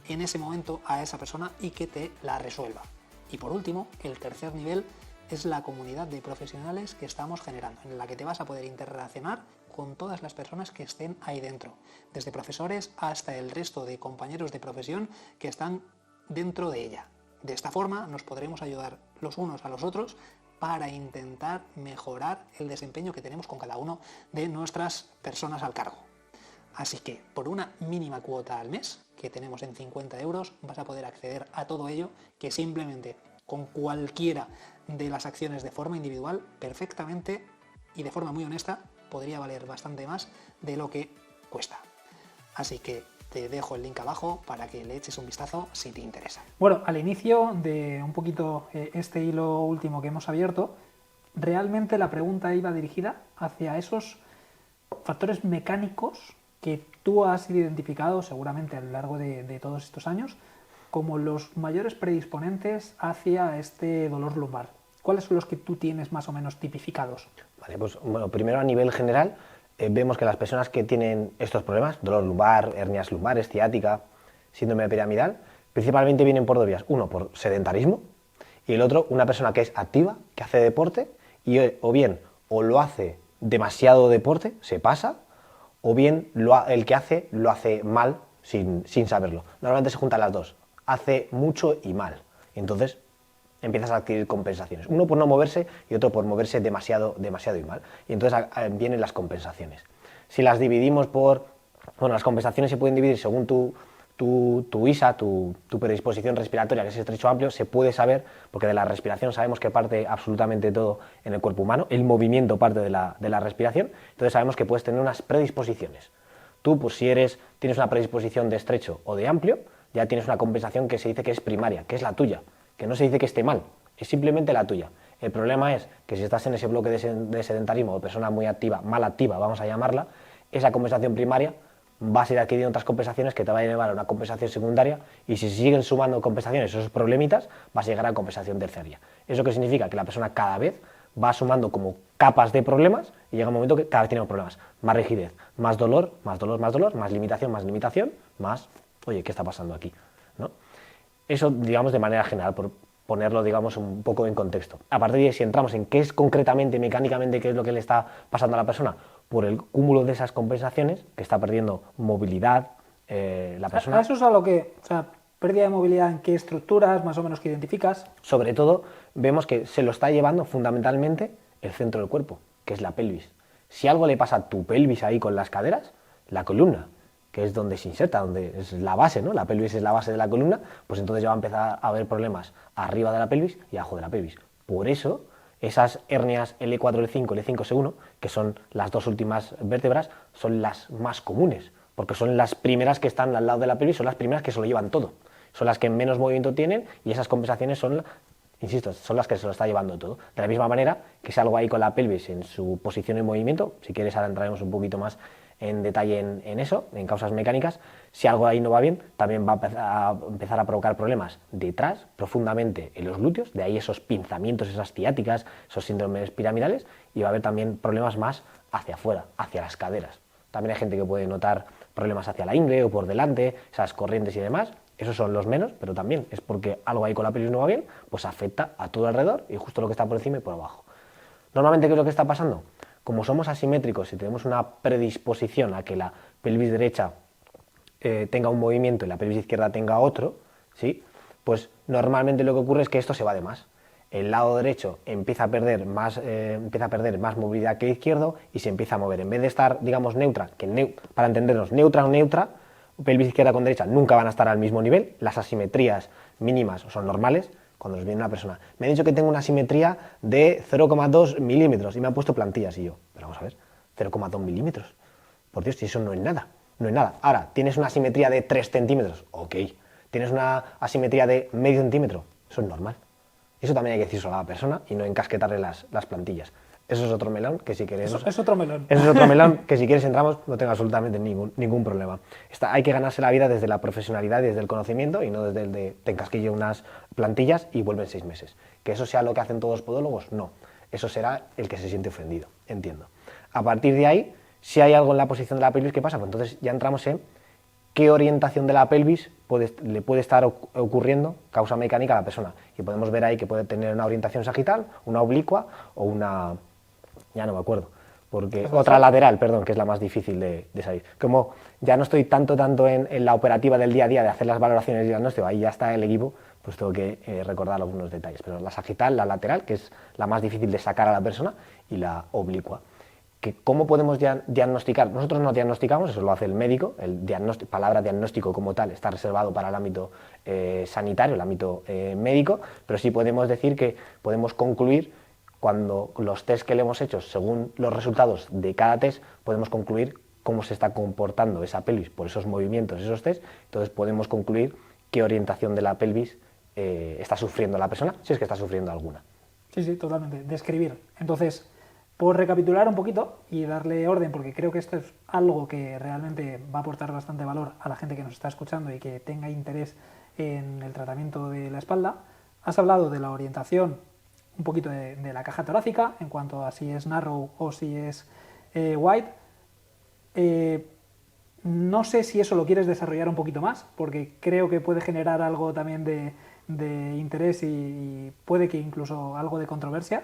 S2: en ese momento a esa persona y que te la resuelva. Y por último, el tercer nivel es la comunidad de profesionales que estamos generando, en la que te vas a poder interrelacionar con todas las personas que estén ahí dentro, desde profesores hasta el resto de compañeros de profesión que están dentro de ella. De esta forma nos podremos ayudar los unos a los otros para intentar mejorar el desempeño que tenemos con cada uno de nuestras personas al cargo. Así que por una mínima cuota al mes, que tenemos en 50 euros, vas a poder acceder a todo ello que simplemente con cualquiera de las acciones de forma individual, perfectamente y de forma muy honesta, podría valer bastante más de lo que cuesta. Así que te dejo el link abajo para que le eches un vistazo si te interesa.
S3: Bueno, al inicio de un poquito este hilo último que hemos abierto, realmente la pregunta iba dirigida hacia esos factores mecánicos que tú has identificado seguramente a lo largo de todos estos años como los mayores predisponentes hacia este dolor lumbar. ¿Cuáles son los que tú tienes más o menos tipificados?
S1: Vale, pues bueno, primero a nivel general vemos que las personas que tienen estos problemas, dolor lumbar, hernias lumbares, ciática, síndrome piramidal, principalmente vienen por dos vías. Uno, por sedentarismo, y el otro, una persona que es activa, que hace deporte, y o bien o lo hace demasiado deporte, se pasa, o bien el que hace lo hace mal sin saberlo. Normalmente se juntan las dos, hace mucho y mal. Entonces empiezas a adquirir compensaciones. Uno por no moverse y otro por moverse demasiado y mal. Y entonces vienen las compensaciones. Si las dividimos por... Bueno, las compensaciones se pueden dividir según tu ISA, tu predisposición respiratoria, que es estrecho amplio, se puede saber, porque de la respiración sabemos que parte absolutamente todo en el cuerpo humano, el movimiento parte de la respiración, entonces sabemos que puedes tener unas predisposiciones. Tú, pues si tienes una predisposición de estrecho o de amplio, ya tienes una compensación que se dice que es primaria, que es la tuya, que no se dice que esté mal, es simplemente la tuya. El problema es que si estás en ese bloque de sedentarismo o persona muy activa, mal activa, vamos a llamarla, esa compensación primaria vas a ir adquiriendo otras compensaciones que te van a llevar a una compensación secundaria y si siguen sumando compensaciones, esos problemitas, vas a llegar a compensación terciaria. ¿Eso qué significa? Que la persona cada vez va sumando como capas de problemas y llega un momento que cada vez tiene problemas. Más rigidez, más dolor, más dolor, más dolor, más limitación, más, oye, ¿qué está pasando aquí? ¿No? Eso, digamos, de manera general, por ponerlo, digamos, un poco en contexto. A partir de ahí, si entramos en qué es concretamente, mecánicamente, qué es lo que le está pasando a la persona, por el cúmulo de esas compensaciones, que está perdiendo movilidad la persona.
S3: Eso es a lo que, o sea, pérdida de movilidad, ¿en qué estructuras más o menos que identificas?
S1: Sobre todo, vemos que se lo está llevando fundamentalmente el centro del cuerpo, que es la pelvis. Si algo le pasa a tu pelvis ahí con las caderas, la columna, que es donde se inserta, donde es la base, ¿no? La pelvis es la base de la columna, pues entonces ya va a empezar a haber problemas arriba de la pelvis y abajo de la pelvis. Por eso, esas hernias L4, L5, L5, S1, que son las dos últimas vértebras, son las más comunes, porque son las primeras que están al lado de la pelvis, son las primeras que se lo llevan todo. Son las que menos movimiento tienen y esas compensaciones son, insisto, son las que se lo está llevando todo. De la misma manera que si algo ahí con la pelvis en su posición y movimiento, si quieres ahora entraremos un poquito más en detalle en eso, en causas mecánicas, si algo ahí no va bien, también va a empezar a provocar problemas detrás, profundamente en los glúteos, de ahí esos pinzamientos, esas ciáticas, esos síndromes piramidales, y va a haber también problemas más hacia afuera, hacia las caderas. También hay gente que puede notar problemas hacia la ingle o por delante, esas corrientes y demás. Esos son los menos, pero también es porque algo ahí con la pelvis no va bien, pues afecta a todo alrededor y justo lo que está por encima y por abajo. Normalmente, ¿qué es lo que está pasando? Como somos asimétricos y tenemos una predisposición a que la pelvis derecha tenga un movimiento y la pelvis izquierda tenga otro, ¿sí? Pues normalmente lo que ocurre es que esto se va de más. El lado derecho empieza a perder más movilidad que el izquierdo y se empieza a mover. En vez de estar, digamos, neutra, para entendernos, neutra, pelvis izquierda con derecha nunca van a estar al mismo nivel, las asimetrías mínimas son normales. Cuando nos viene una persona, me ha dicho que tengo una asimetría de 0,2 milímetros y me han puesto plantillas y yo, pero vamos a ver, 0,2 milímetros, por Dios, si eso no es nada, no es nada. Ahora, ¿tienes una asimetría de 3 centímetros? Ok. ¿Tienes una asimetría de medio centímetro? Eso es normal. Eso también hay que decirlo a la persona y no encasquetarle las plantillas. Eso es otro melón que si queremos...
S2: Eso es otro melón.
S1: Eso es otro melón que si quieres entramos, no tengo absolutamente ningún problema. Hay que ganarse la vida desde la profesionalidad y desde el conocimiento y no desde el de te encasquillo unas plantillas y vuelven 6 meses. ¿Que eso sea lo que hacen todos los podólogos? No. Eso será el que se siente ofendido, entiendo. A partir de ahí, si hay algo en la posición de la pelvis, ¿qué pasa? Pues entonces ya entramos en qué orientación de la pelvis le puede estar ocurriendo causa mecánica a la persona. Y podemos ver ahí que puede tener una orientación sagital, una oblicua o una... ya no me acuerdo, porque otra lateral, perdón, que es la más difícil de salir. Como ya no estoy tanto en la operativa del día a día de hacer las valoraciones y diagnóstico, ahí ya está el equipo, pues tengo que recordar algunos detalles. Pero la sagital, la lateral, que es la más difícil de sacar a la persona, y la oblicua. ¿Cómo podemos diagnosticar? Nosotros no diagnosticamos, eso lo hace el médico, palabra diagnóstico como tal está reservado para el ámbito sanitario, el ámbito médico, pero sí podemos decir que podemos concluir cuando los test que le hemos hecho, según los resultados de cada test, podemos concluir cómo se está comportando esa pelvis por esos movimientos, esos test, entonces podemos concluir qué orientación de la pelvis está sufriendo la persona, si es que está sufriendo alguna.
S2: Sí, totalmente, describir. Entonces, por recapitular un poquito y darle orden, porque creo que esto es algo que realmente va a aportar bastante valor a la gente que nos está escuchando y que tenga interés en el tratamiento de la espalda, has hablado de la orientación un poquito de la caja torácica, en cuanto a si es narrow o si es wide. No sé si eso lo quieres desarrollar un poquito más, porque creo que puede generar algo también de interés y puede que incluso algo de controversia.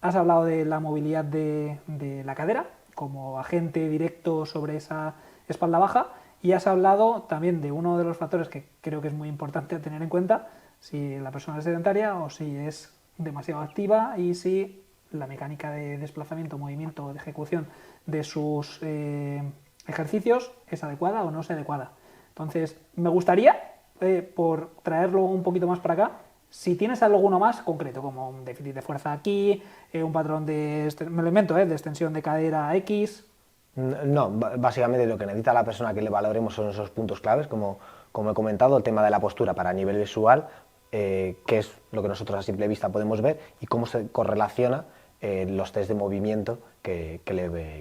S2: Has hablado de la movilidad de la cadera como agente directo sobre esa espalda baja y has hablado también de uno de los factores que creo que es muy importante a tener en cuenta, si la persona es sedentaria o si es demasiado activa y si la mecánica de desplazamiento, movimiento, de ejecución de sus ejercicios es adecuada o no es adecuada. Entonces, me gustaría, por traerlo un poquito más para acá, si tienes alguno más concreto, como un déficit de fuerza aquí, un patrón de, me lo invento, de extensión de cadera X.
S1: No, básicamente lo que necesita la persona que le valoremos son esos puntos claves, como he comentado, el tema de la postura para nivel visual, que es lo que nosotros a simple vista podemos ver, y cómo se correlaciona los test de movimiento que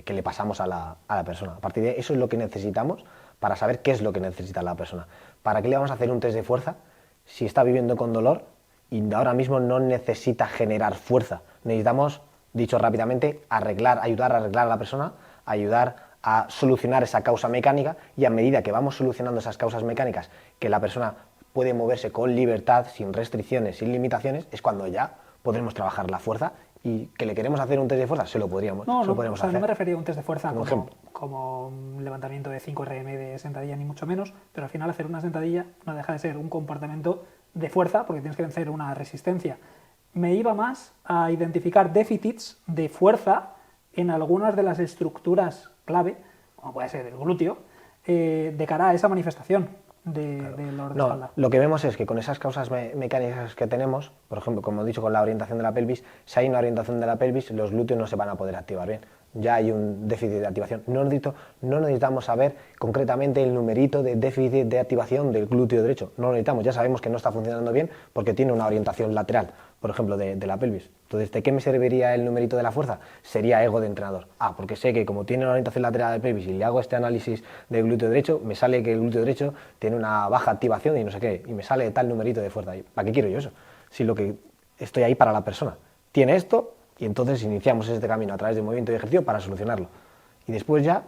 S1: le pasamos a la persona. A partir de eso es lo que necesitamos para saber qué es lo que necesita la persona. ¿Para qué le vamos a hacer un test de fuerza si está viviendo con dolor y ahora mismo no necesita generar fuerza? Necesitamos, dicho rápidamente, ayudar a arreglar a la persona, ayudar a solucionar esa causa mecánica, y a medida que vamos solucionando esas causas mecánicas, que la persona puede moverse con libertad, sin restricciones, sin limitaciones, es cuando ya podremos trabajar la fuerza. Y que le queremos hacer un test de fuerza, se lo podríamos hacer.
S2: No me refería a un test de fuerza como un levantamiento de 5 RM de sentadilla, ni mucho menos, pero al final hacer una sentadilla no deja de ser un comportamiento de fuerza, porque tienes que vencer una resistencia. Me iba más a identificar déficits de fuerza en algunas de las estructuras clave, como puede ser el glúteo, de cara a esa manifestación del dolor de espalda.
S1: Lo que vemos es que con esas causas mecánicas que tenemos, por ejemplo, como he dicho, con la orientación de la pelvis, si hay una orientación de la pelvis, los glúteos no se van a poder activar bien. Ya hay un déficit de activación. No necesitamos saber concretamente el numerito de déficit de activación del glúteo derecho. No lo necesitamos, ya sabemos que no está funcionando bien porque tiene una orientación lateral, por ejemplo, de la pelvis. Entonces, ¿de qué me serviría el numerito de la fuerza? Sería ego de entrenador. Porque sé que como tiene una orientación lateral de pelvis y le hago este análisis del glúteo derecho, me sale que el glúteo derecho tiene una baja activación y no sé qué, y me sale tal numerito de fuerza. ¿Para qué quiero yo eso? Si lo que estoy ahí para la persona. Tiene esto, y entonces iniciamos este camino a través de movimiento y ejercicio para solucionarlo. Y después ya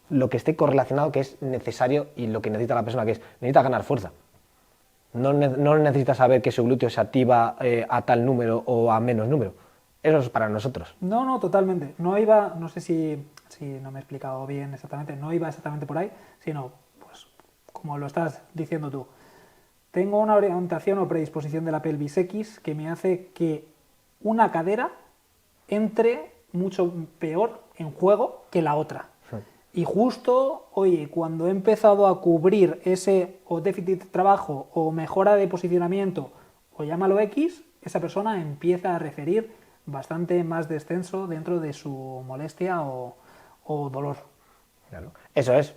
S1: lo que esté correlacionado, que es necesario, y lo que necesita la persona, que es necesita ganar fuerza. No necesita saber que su glúteo se activa a tal número o a menos número. Eso es para nosotros.
S2: No, totalmente. No iba, no sé si no me he explicado bien exactamente, no iba exactamente por ahí, sino, pues, como lo estás diciendo tú. Tengo una orientación o predisposición de la pelvis X que me hace que una cadera entre mucho peor en juego que la otra. Sí. Y justo, oye, cuando he empezado a cubrir ese o déficit de trabajo o mejora de posicionamiento o llámalo X, esa persona empieza a referir bastante más descenso dentro de su molestia o dolor.
S1: Claro. Eso ese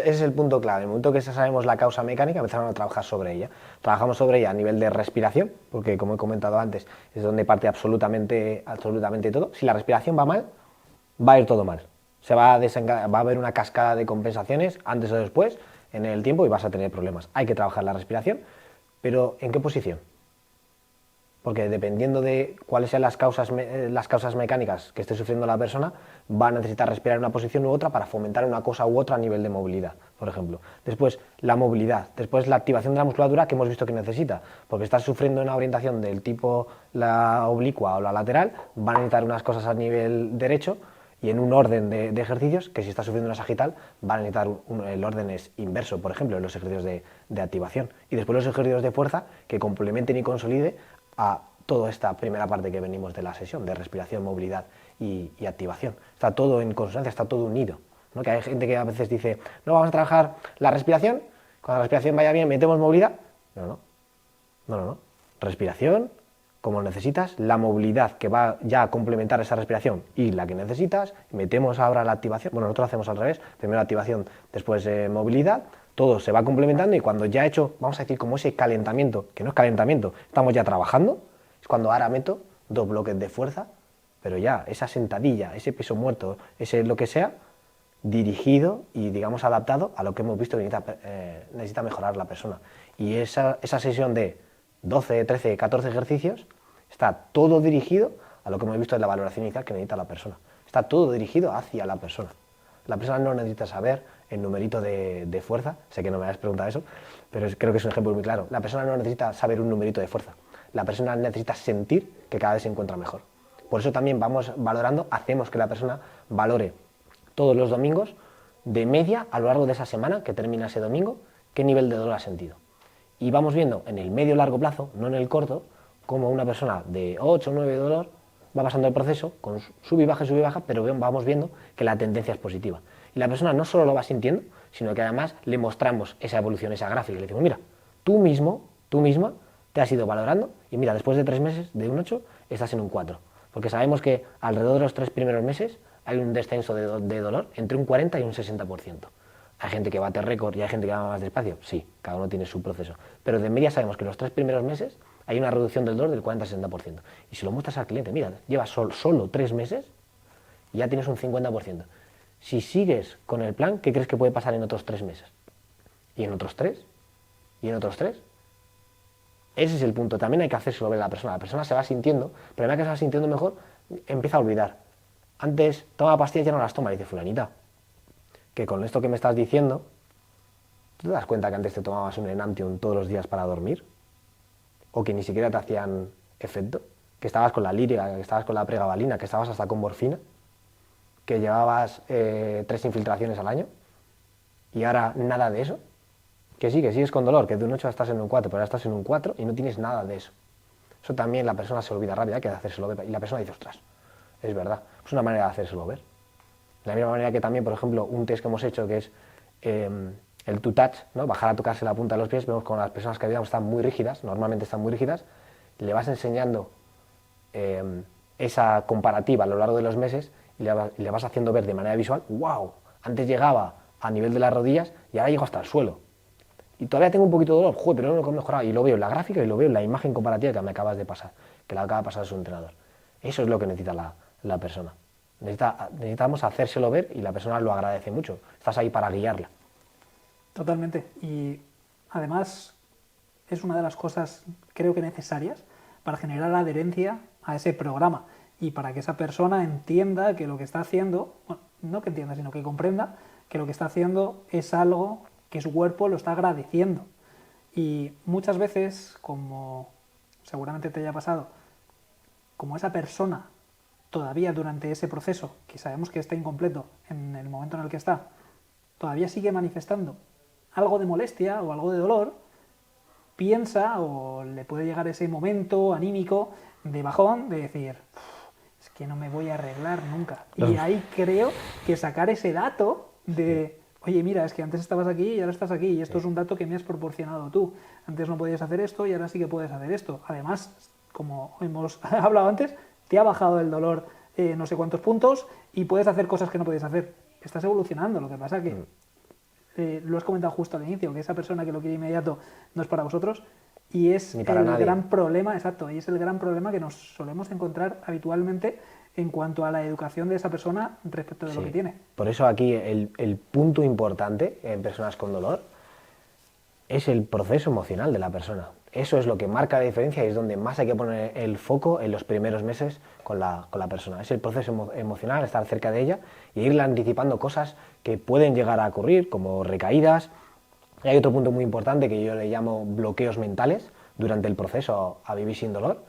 S1: es el punto clave. En el momento que sabemos la causa mecánica, empezamos a trabajar sobre ella. Trabajamos sobre ella a nivel de respiración, porque como he comentado antes, es donde parte absolutamente todo. Si la respiración va mal, va a ir todo mal. Va a haber una cascada de compensaciones antes o después en el tiempo y vas a tener problemas. Hay que trabajar la respiración, pero ¿en qué posición? Porque dependiendo de cuáles sean las causas mecánicas que esté sufriendo la persona, va a necesitar respirar en una posición u otra para fomentar una cosa u otra a nivel de movilidad, por ejemplo. Después, la movilidad. Después, la activación de la musculatura que hemos visto que necesita. Porque está sufriendo una orientación del tipo la oblicua o la lateral, va a necesitar unas cosas a nivel derecho y en un orden de ejercicios que si está sufriendo una sagital va a necesitar el orden es inverso, por ejemplo, en los ejercicios de activación. Y después los ejercicios de fuerza que complementen y consolide a toda esta primera parte que venimos de la sesión, de respiración, movilidad y activación. Está todo en consonancia, está todo unido, ¿no? Que hay gente que a veces dice, no, vamos a trabajar la respiración, cuando la respiración vaya bien metemos movilidad. No. Respiración, como necesitas, la movilidad que va ya a complementar esa respiración y la que necesitas, metemos ahora la activación, bueno, nosotros hacemos al revés, primero activación, después movilidad, todo se va complementando y cuando ya he hecho, vamos a decir, como ese calentamiento, que no es calentamiento, estamos ya trabajando, es cuando ahora meto 2 bloques de fuerza, pero ya esa sentadilla, ese peso muerto, ese lo que sea, dirigido y digamos adaptado a lo que hemos visto que necesita mejorar la persona. Y esa sesión de 12, 13, 14 ejercicios está todo dirigido a lo que hemos visto en la valoración inicial que necesita la persona. Está todo dirigido hacia la persona. La persona no necesita saber el numerito de fuerza, sé que no me has preguntado eso, pero creo que es un ejemplo muy claro. La persona no necesita saber un numerito de fuerza, la persona necesita sentir que cada vez se encuentra mejor. Por eso también vamos valorando, hacemos que la persona valore todos los domingos, de media a lo largo de esa semana que termina ese domingo, qué nivel de dolor ha sentido. Y vamos viendo en el medio largo plazo, no en el corto, cómo una persona de 8 o 9 de dolor va pasando el proceso con sub y baja, pero vamos viendo que la tendencia es positiva. Y la persona no solo lo va sintiendo, sino que además le mostramos esa evolución, esa gráfica, y le decimos, mira, tú misma, te has ido valorando, y mira, después de 3 meses, de un 8, estás en un 4. Porque sabemos que alrededor de los 3 primeros meses hay un descenso de dolor entre un 40 y un 60%. Hay gente que bate récord y hay gente que va más despacio, sí, cada uno tiene su proceso. Pero de media sabemos que los 3 primeros meses hay una reducción del dolor del 40-60%. Y si lo muestras al cliente, mira, llevas solo 3 meses y ya tienes un 50%. Si sigues con el plan, ¿qué crees que puede pasar en otros 3 meses? ¿Y en otros 3? ¿Y en otros 3? Ese es el punto, también hay que hacérselo ver a la persona se va sintiendo, pero una vez que se va sintiendo mejor, empieza a olvidar. Antes toma pastillas y ya no las toma, y dice, fulanita, que con esto que me estás diciendo, ¿tú te das cuenta que antes te tomabas un Enantium todos los días para dormir? ¿O que ni siquiera te hacían efecto? ¿Que estabas con la lírica, que estabas con la pregabalina, que estabas hasta con morfina? ¿Que llevabas 3 infiltraciones al año? ¿Y ahora nada de eso? Que sigues con dolor, que de un 8 estás en un 4, pero ahora estás en un 4 y no tienes nada de eso. Eso también la persona se olvida rápido, hay que hacérselo ver. Y la persona dice, ostras, es verdad, es una manera de hacérselo ver. De la misma manera que también, por ejemplo, un test que hemos hecho que es el to touch, ¿no? Bajar a tocarse la punta de los pies, vemos con las personas que digamos están muy rígidas, normalmente están muy rígidas, le vas enseñando esa comparativa a lo largo de los meses y le vas haciendo ver de manera visual, wow, antes llegaba a nivel de las rodillas y ahora llego hasta el suelo. Y todavía tengo un poquito de dolor, joder, pero no lo he mejorado. Y lo veo en la gráfica y lo veo en la imagen comparativa que me acabas de pasar, que la acaba de pasar su entrenador. Eso es lo que necesita la persona. Necesitamos hacérselo ver y la persona lo agradece mucho. Estás ahí para guiarla.
S2: Totalmente. Y además es una de las cosas, creo que necesarias, para generar adherencia a ese programa y para que esa persona entienda que lo que está haciendo, bueno, no que entienda, sino que comprenda que lo que está haciendo es algo que su cuerpo lo está agradeciendo. Y muchas veces, como seguramente te haya pasado, como esa persona todavía durante ese proceso, que sabemos que está incompleto en el momento en el que está, todavía sigue manifestando algo de molestia o algo de dolor, piensa o le puede llegar ese momento anímico de bajón, de decir, es que no me voy a arreglar nunca. Y ahí creo que sacar ese dato de, oye, mira, es que antes estabas aquí y ahora estás aquí, y esto es un dato que me has proporcionado tú. Antes no podías hacer esto y ahora sí que puedes hacer esto. Además, como hemos hablado antes, te ha bajado el dolor no sé cuántos puntos y puedes hacer cosas que no podías hacer. estás evolucionando. Lo que pasa que lo has comentado justo al inicio, que esa persona que lo quiere inmediato no es para vosotros, y es el gran problema, exacto, y es el gran problema que nos solemos encontrar habitualmente en cuanto a la educación de esa persona respecto de lo que tiene.
S1: Por eso aquí el punto importante en personas con dolor es el proceso emocional de la persona. Eso es lo que marca la diferencia y es donde más hay que poner el foco en los primeros meses con la persona. Es el proceso emocional, estar cerca de ella y irle anticipando cosas que pueden llegar a ocurrir, como recaídas. Y hay otro punto muy importante que yo le llamo bloqueos mentales durante el proceso a vivir sin dolor.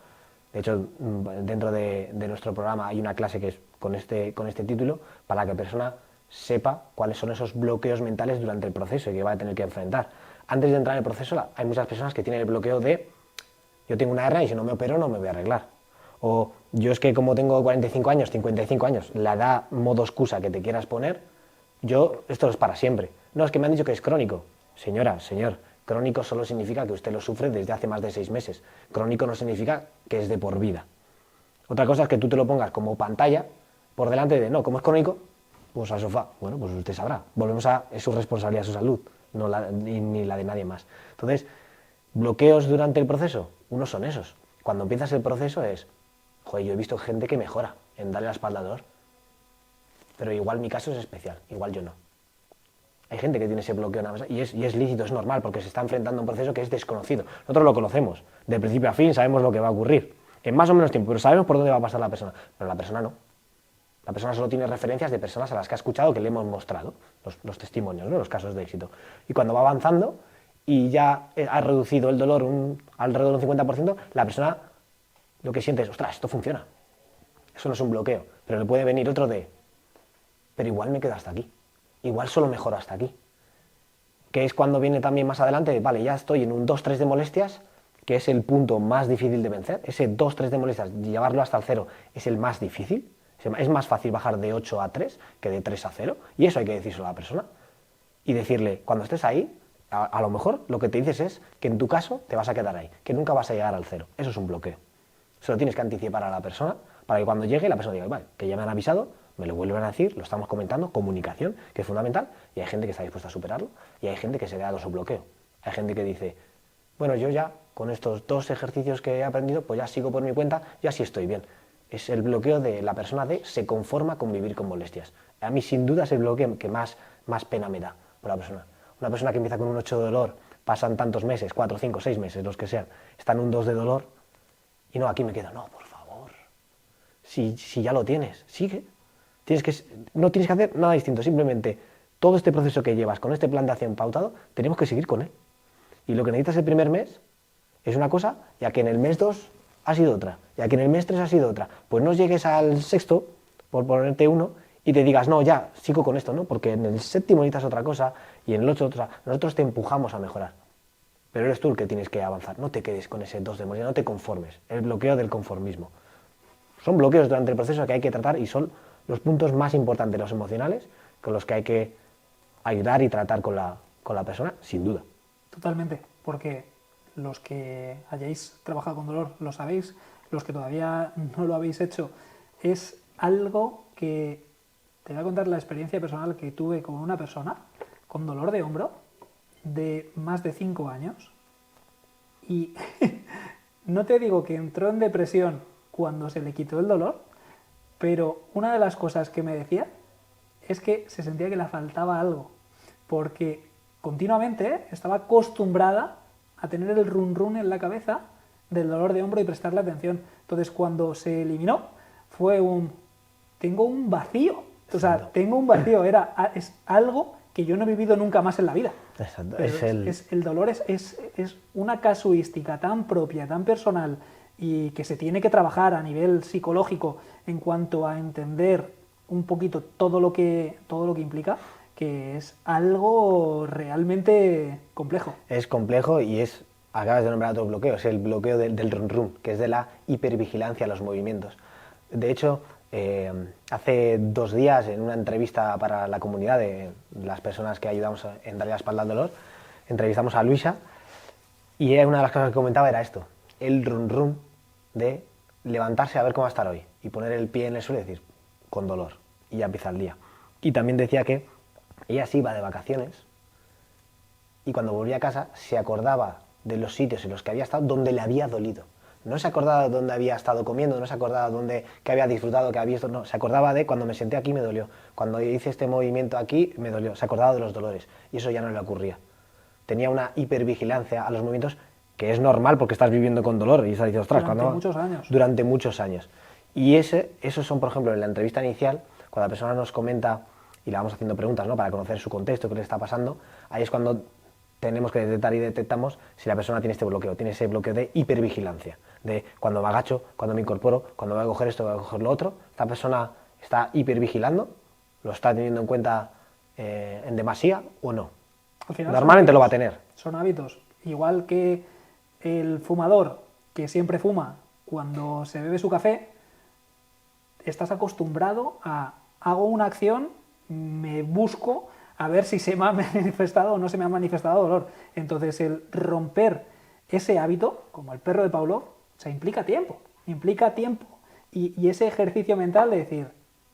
S1: De hecho, dentro de nuestro programa hay una clase que es con este título para que la persona sepa cuáles son esos bloqueos mentales durante el proceso y que va a tener que enfrentar. Antes de entrar en el proceso hay muchas personas que tienen el bloqueo de yo tengo una hernia y si no me opero no me voy a arreglar. O yo es que como tengo 45 años, 55 años, la edad modo excusa que te quieras poner, esto es para siempre. No, es que me han dicho que es crónico. Señora, señor, crónico solo significa que usted lo sufre desde hace más de 6 meses. Crónico no significa que es de por vida. Otra cosa es que tú te lo pongas como pantalla por delante de, no, como es crónico, pues al sofá. Bueno, pues usted sabrá. Volvemos a, es su responsabilidad, su salud, ni la de nadie más. Entonces, bloqueos durante el proceso, unos son esos. Cuando empiezas el proceso es, joder, yo he visto gente que mejora en darle la espalda al dolor, pero igual mi caso es especial, igual yo no. Hay gente que tiene ese bloqueo nada más y es lícito, es normal, porque se está enfrentando a un proceso que es desconocido. Nosotros lo conocemos, de principio a fin sabemos lo que va a ocurrir, en más o menos tiempo, pero sabemos por dónde va a pasar la persona, pero la persona no. La persona solo tiene referencias de personas a las que ha escuchado, que le hemos mostrado, los testimonios, ¿no? Los casos de éxito. Y cuando va avanzando y ya ha reducido el dolor alrededor de un 50%, la persona lo que siente es, ostras, esto funciona. Eso no es un bloqueo, pero le puede venir otro pero igual me quedo hasta aquí. Igual solo mejoro hasta aquí. Que es cuando viene también más adelante, vale, ya estoy en un 2-3 de molestias, que es el punto más difícil de vencer. Ese 2-3 de molestias, llevarlo hasta el 0, es el más difícil. Es más fácil bajar de 8 a 3 que de 3 a 0. Y eso hay que decírselo a la persona. Y decirle, cuando estés ahí, a lo mejor lo que te dices es que en tu caso te vas a quedar ahí, que nunca vas a llegar al 0. Eso es un bloqueo. Se lo tienes que anticipar a la persona para que cuando llegue la persona diga, vale, que ya me han avisado, me lo vuelven a decir, lo estamos comentando, comunicación, que es fundamental, y hay gente que está dispuesta a superarlo, y hay gente que se queda con su bloqueo. Hay gente que dice, bueno, yo ya con estos 2 ejercicios que he aprendido, pues ya sigo por mi cuenta, ya sí estoy bien. Es el bloqueo de la persona se conforma con vivir con molestias. A mí sin duda es el bloqueo que más pena me da por la persona. Una persona que empieza con un 8 de dolor, pasan tantos meses, 4, 5, 6 meses, los que sean, está en un 2 de dolor, y no, aquí me quedo, no, por favor. Si ya lo tienes, sigue. No tienes que hacer nada distinto, simplemente todo este proceso que llevas con este plan de acción pautado, tenemos que seguir con él. Y lo que necesitas el primer mes es una cosa, ya que en el mes 2 ha sido otra, ya que en el mes 3 ha sido otra. Pues no llegues al 6º, por ponerte uno, y te digas, no, ya, sigo con esto, ¿no? Porque en el 7º necesitas otra cosa y en el 8 otra. Nosotros te empujamos a mejorar. Pero eres tú el que tienes que avanzar, no te quedes con ese 2 de molestia, no te conformes. El bloqueo del conformismo. Son bloqueos durante el proceso que hay que tratar y son los puntos más importantes, los emocionales, con los que hay que ayudar y tratar con la persona, sin duda.
S2: Totalmente, porque los que hayáis trabajado con dolor lo sabéis, los que todavía no lo habéis hecho, es algo que te voy a contar la experiencia personal que tuve con una persona con dolor de hombro de más de 5 años y no te digo que entró en depresión cuando se le quitó el dolor, pero una de las cosas que me decía es que se sentía que le faltaba algo, porque continuamente estaba acostumbrada a tener el run run en la cabeza del dolor de hombro y prestarle atención. Entonces cuando se eliminó fue tengo un vacío, o sea, tengo un vacío, es algo que yo no he vivido nunca más en la vida.
S1: Exacto.
S2: El dolor es una casuística tan propia, tan personal, y que se tiene que trabajar a nivel psicológico en cuanto a entender un poquito todo lo que implica, que es algo realmente complejo.
S1: Es complejo y acabas de nombrar otro bloqueo, es el bloqueo del run run, que es de la hipervigilancia a los movimientos. De hecho, hace 2 días, en una entrevista para la comunidad de las personas que ayudamos en darle la espalda al dolor, entrevistamos a Luisa y una de las cosas que comentaba era esto, el run run de levantarse a ver cómo va a estar hoy y poner el pie en el suelo y decir, con dolor, y ya empieza el día. Y también decía que ella se iba de vacaciones y cuando volvía a casa se acordaba de los sitios en los que había estado donde le había dolido. No se acordaba de dónde había estado comiendo, no se acordaba que había disfrutado, que había visto, no, se acordaba de cuando me senté aquí me dolió, cuando hice este movimiento aquí me dolió, se acordaba de los dolores y eso ya no le ocurría. Tenía una hipervigilancia a los movimientos que es normal porque estás viviendo con dolor y estás diciendo, ostras,
S2: durante muchos años.
S1: Durante muchos años. Y esos son, por ejemplo, en la entrevista inicial, cuando la persona nos comenta y le vamos haciendo preguntas, ¿no?, para conocer su contexto, qué le está pasando, ahí es cuando tenemos que detectar y detectamos si la persona tiene este bloqueo, tiene ese bloqueo de hipervigilancia, de cuando me agacho, cuando me incorporo, cuando voy a coger esto, voy a coger lo otro. Esta persona está hipervigilando, lo está teniendo en cuenta en demasía o no.
S2: Al final
S1: normalmente lo va a tener.
S2: Son hábitos, igual que el fumador que siempre fuma cuando se bebe su café, estás acostumbrado a hago una acción, me busco a ver si se me ha manifestado o no se me ha manifestado dolor. Entonces el romper ese hábito, como el perro de Pavlov, o sea, implica tiempo y ese ejercicio mental de decir,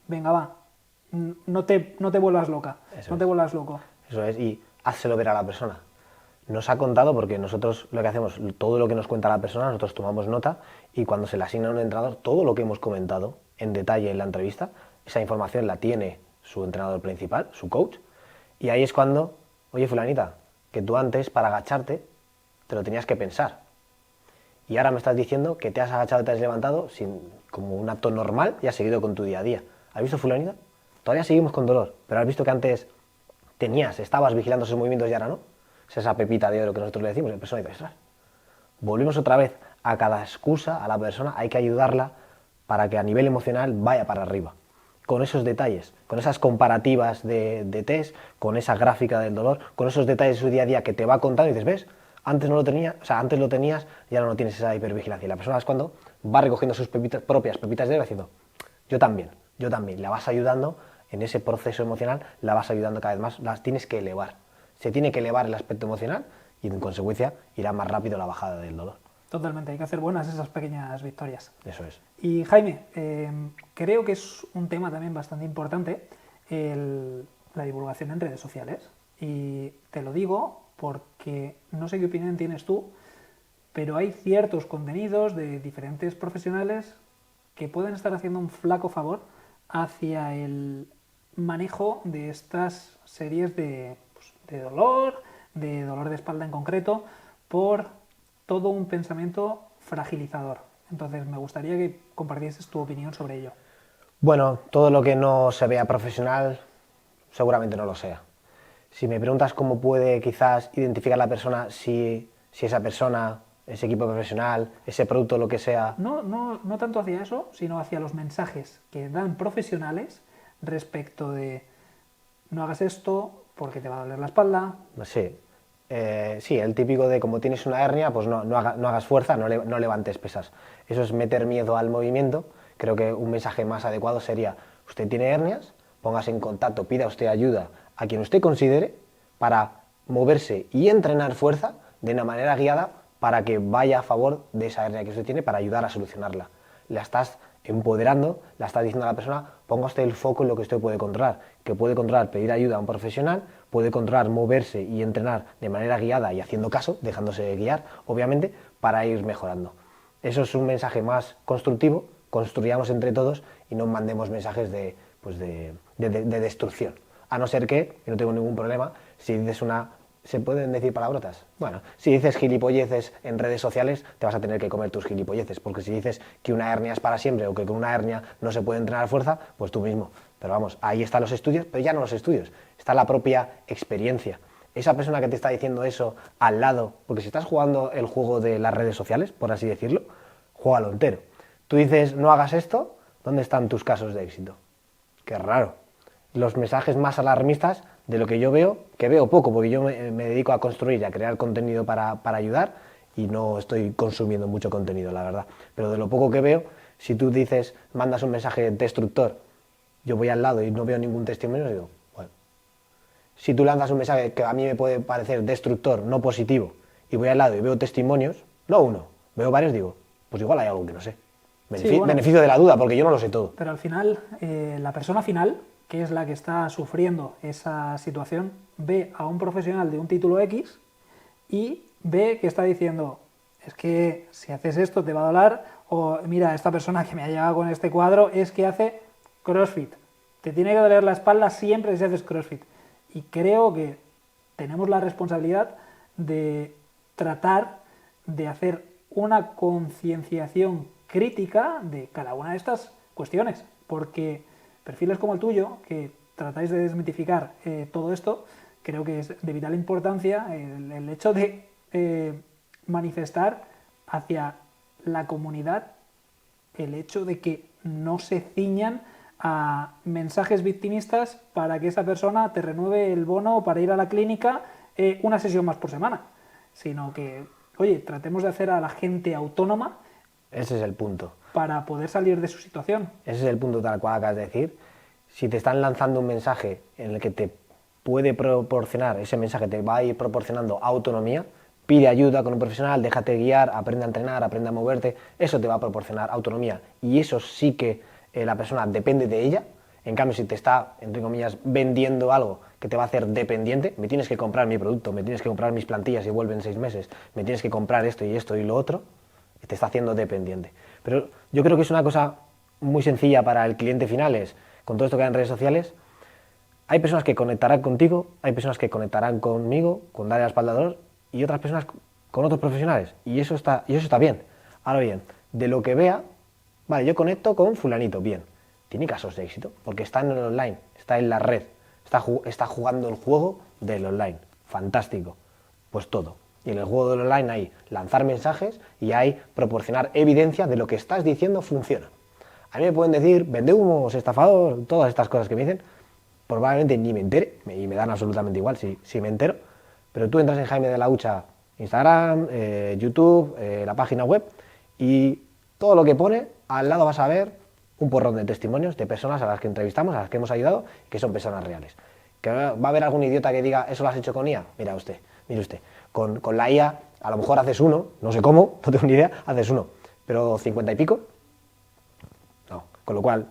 S2: venga va, no te vuelvas loca,
S1: Eso
S2: no
S1: es.
S2: te vuelvas loco.
S1: Eso es, y házselo ver a la persona. Nos ha contado, porque nosotros lo que hacemos, todo lo que nos cuenta la persona, nosotros tomamos nota y cuando se le asigna a un entrenador, todo lo que hemos comentado en detalle en la entrevista, esa información la tiene su entrenador principal, su coach, y ahí es cuando, oye fulanita, que tú antes para agacharte te lo tenías que pensar. Y ahora me estás diciendo que te has agachado y te has levantado como un acto normal y has seguido con tu día a día. ¿Has visto fulanita? Todavía seguimos con dolor, pero has visto que antes estabas vigilando esos movimientos y ahora no. Es esa pepita de oro que nosotros le decimos, y la persona dice, ostras, volvemos otra vez a cada excusa, a la persona hay que ayudarla para que a nivel emocional vaya para arriba. Con esos detalles, con esas comparativas de test, con esa gráfica del dolor, con esos detalles de su día a día que te va contando y dices, ¿ves? Antes no lo tenía, o sea, antes lo tenías y ahora no tienes esa hipervigilancia. Y la persona es cuando va recogiendo sus propias pepitas de oro diciendo, yo también, la vas ayudando en ese proceso emocional, la vas ayudando cada vez más, las tienes que elevar. Se tiene que elevar el aspecto emocional y en consecuencia irá más rápido la bajada del dolor.
S2: Totalmente, hay que hacer buenas esas pequeñas victorias.
S1: Eso es.
S2: Y Jaime, creo que es un tema también bastante importante la divulgación en redes sociales. Y te lo digo porque no sé qué opinión tienes tú, pero hay ciertos contenidos de diferentes profesionales que pueden estar haciendo un flaco favor hacia el manejo de estas series de dolor de espalda en concreto, por todo un pensamiento fragilizador. Entonces me gustaría que compartieses tu opinión sobre ello.
S1: Bueno, todo lo que no se vea profesional seguramente no lo sea. Si me preguntas cómo puede quizás identificar la persona si esa persona, ese equipo profesional, ese producto, lo que sea...
S2: No tanto hacia eso, sino hacia los mensajes que dan profesionales respecto de no hagas esto porque te va a doler la espalda.
S1: Sí, sí, el típico de como tienes una hernia, pues no hagas fuerza, no levantes pesas. Eso es meter miedo al movimiento. Creo que un mensaje más adecuado sería, usted tiene hernias, póngase en contacto, pida usted ayuda a quien usted considere para moverse y entrenar fuerza de una manera guiada para que vaya a favor de esa hernia que usted tiene para ayudar a solucionarla. La estás empoderando, la estás diciendo a la persona, ponga usted el foco en lo que usted puede controlar, que puede controlar pedir ayuda a un profesional, puede controlar moverse y entrenar de manera guiada y haciendo caso, dejándose guiar, obviamente, para ir mejorando. Eso es un mensaje más constructivo, construyamos entre todos y no mandemos mensajes de destrucción. A no ser que, y no tengo ningún problema, si dices ¿se pueden decir palabrotas? Bueno, si dices gilipolleces en redes sociales, te vas a tener que comer tus gilipolleces, porque si dices que una hernia es para siempre o que con una hernia no se puede entrenar fuerza, pues tú mismo. Pero vamos, ahí están los estudios, pero ya no los estudios, está la propia experiencia. Esa persona que te está diciendo eso al lado, porque si estás jugando el juego de las redes sociales, por así decirlo, júgalo entero. Tú dices, no hagas esto, ¿dónde están tus casos de éxito? Qué raro. Los mensajes más alarmistas de lo que yo veo, que veo poco, porque yo me dedico a construir y a crear contenido para ayudar y no estoy consumiendo mucho contenido, la verdad. Pero de lo poco que veo, si tú dices, mandas un mensaje destructor, yo voy al lado y no veo ningún testimonio, digo, bueno. Si tú lanzas un mensaje que a mí me puede parecer destructor, no positivo, y voy al lado y veo testimonios, no uno, veo varios, digo, pues igual hay algo que no sé. Beneficio de la duda, porque yo no lo sé todo.
S2: Pero al final, la persona final que es la que está sufriendo esa situación, ve a un profesional de un título X y ve que está diciendo, es que si haces esto te va a doler, o mira, esta persona que me ha llegado con este cuadro es que hace CrossFit. Te tiene que doler la espalda siempre si haces CrossFit. Y creo que tenemos la responsabilidad de tratar de hacer una concienciación crítica de cada una de estas cuestiones, porque perfiles como el tuyo, que tratáis de desmitificar todo esto, creo que es de vital importancia el hecho de manifestar hacia la comunidad el hecho de que no se ciñan a mensajes victimistas para que esa persona te renueve el bono para ir a la clínica una sesión más por semana, sino que, oye, tratemos de hacer a la gente autónoma.
S1: Ese es el punto.
S2: Para poder salir de su situación.
S1: Ese es el punto tal cual acabas de decir. Si te están lanzando un mensaje en el que te puede proporcionar, ese mensaje te va a ir proporcionando autonomía, pide ayuda con un profesional, déjate guiar, aprende a entrenar, aprende a moverte, eso te va a proporcionar autonomía y eso sí que la persona depende de ella. En cambio, si te está, entre comillas, vendiendo algo que te va a hacer dependiente, me tienes que comprar mi producto, me tienes que comprar mis plantillas y vuelven 6 meses, me tienes que comprar esto y lo otro, te está haciendo dependiente. Pero yo creo que es una cosa muy sencilla para el cliente final, es, con todo esto que hay en redes sociales, hay personas que conectarán contigo, hay personas que conectarán conmigo, con Darle la Espalda al Dolor, y otras personas con otros profesionales, y eso está bien. Ahora bien, de lo que vea, vale, yo conecto con fulanito, bien, tiene casos de éxito, porque está en el online, está en la red, está jugando el juego del online, fantástico, pues todo. Y en el juego del online hay lanzar mensajes y hay proporcionar evidencia de lo que estás diciendo funciona. A mí me pueden decir, vende humos, estafador, todas estas cosas que me dicen, probablemente ni me entere, y me dan absolutamente igual si me entero, pero tú entras en Jaime de la Hucha, Instagram, YouTube, la página web, y todo lo que pone, al lado vas a ver un porrón de testimonios de personas a las que entrevistamos, a las que hemos ayudado, que son personas reales. ¿Que va a haber algún idiota que diga, eso lo has hecho con IA? Mire usted, con la IA a lo mejor haces uno, no sé cómo, no tengo ni idea, haces uno, pero 50 y pico, no. Con lo cual,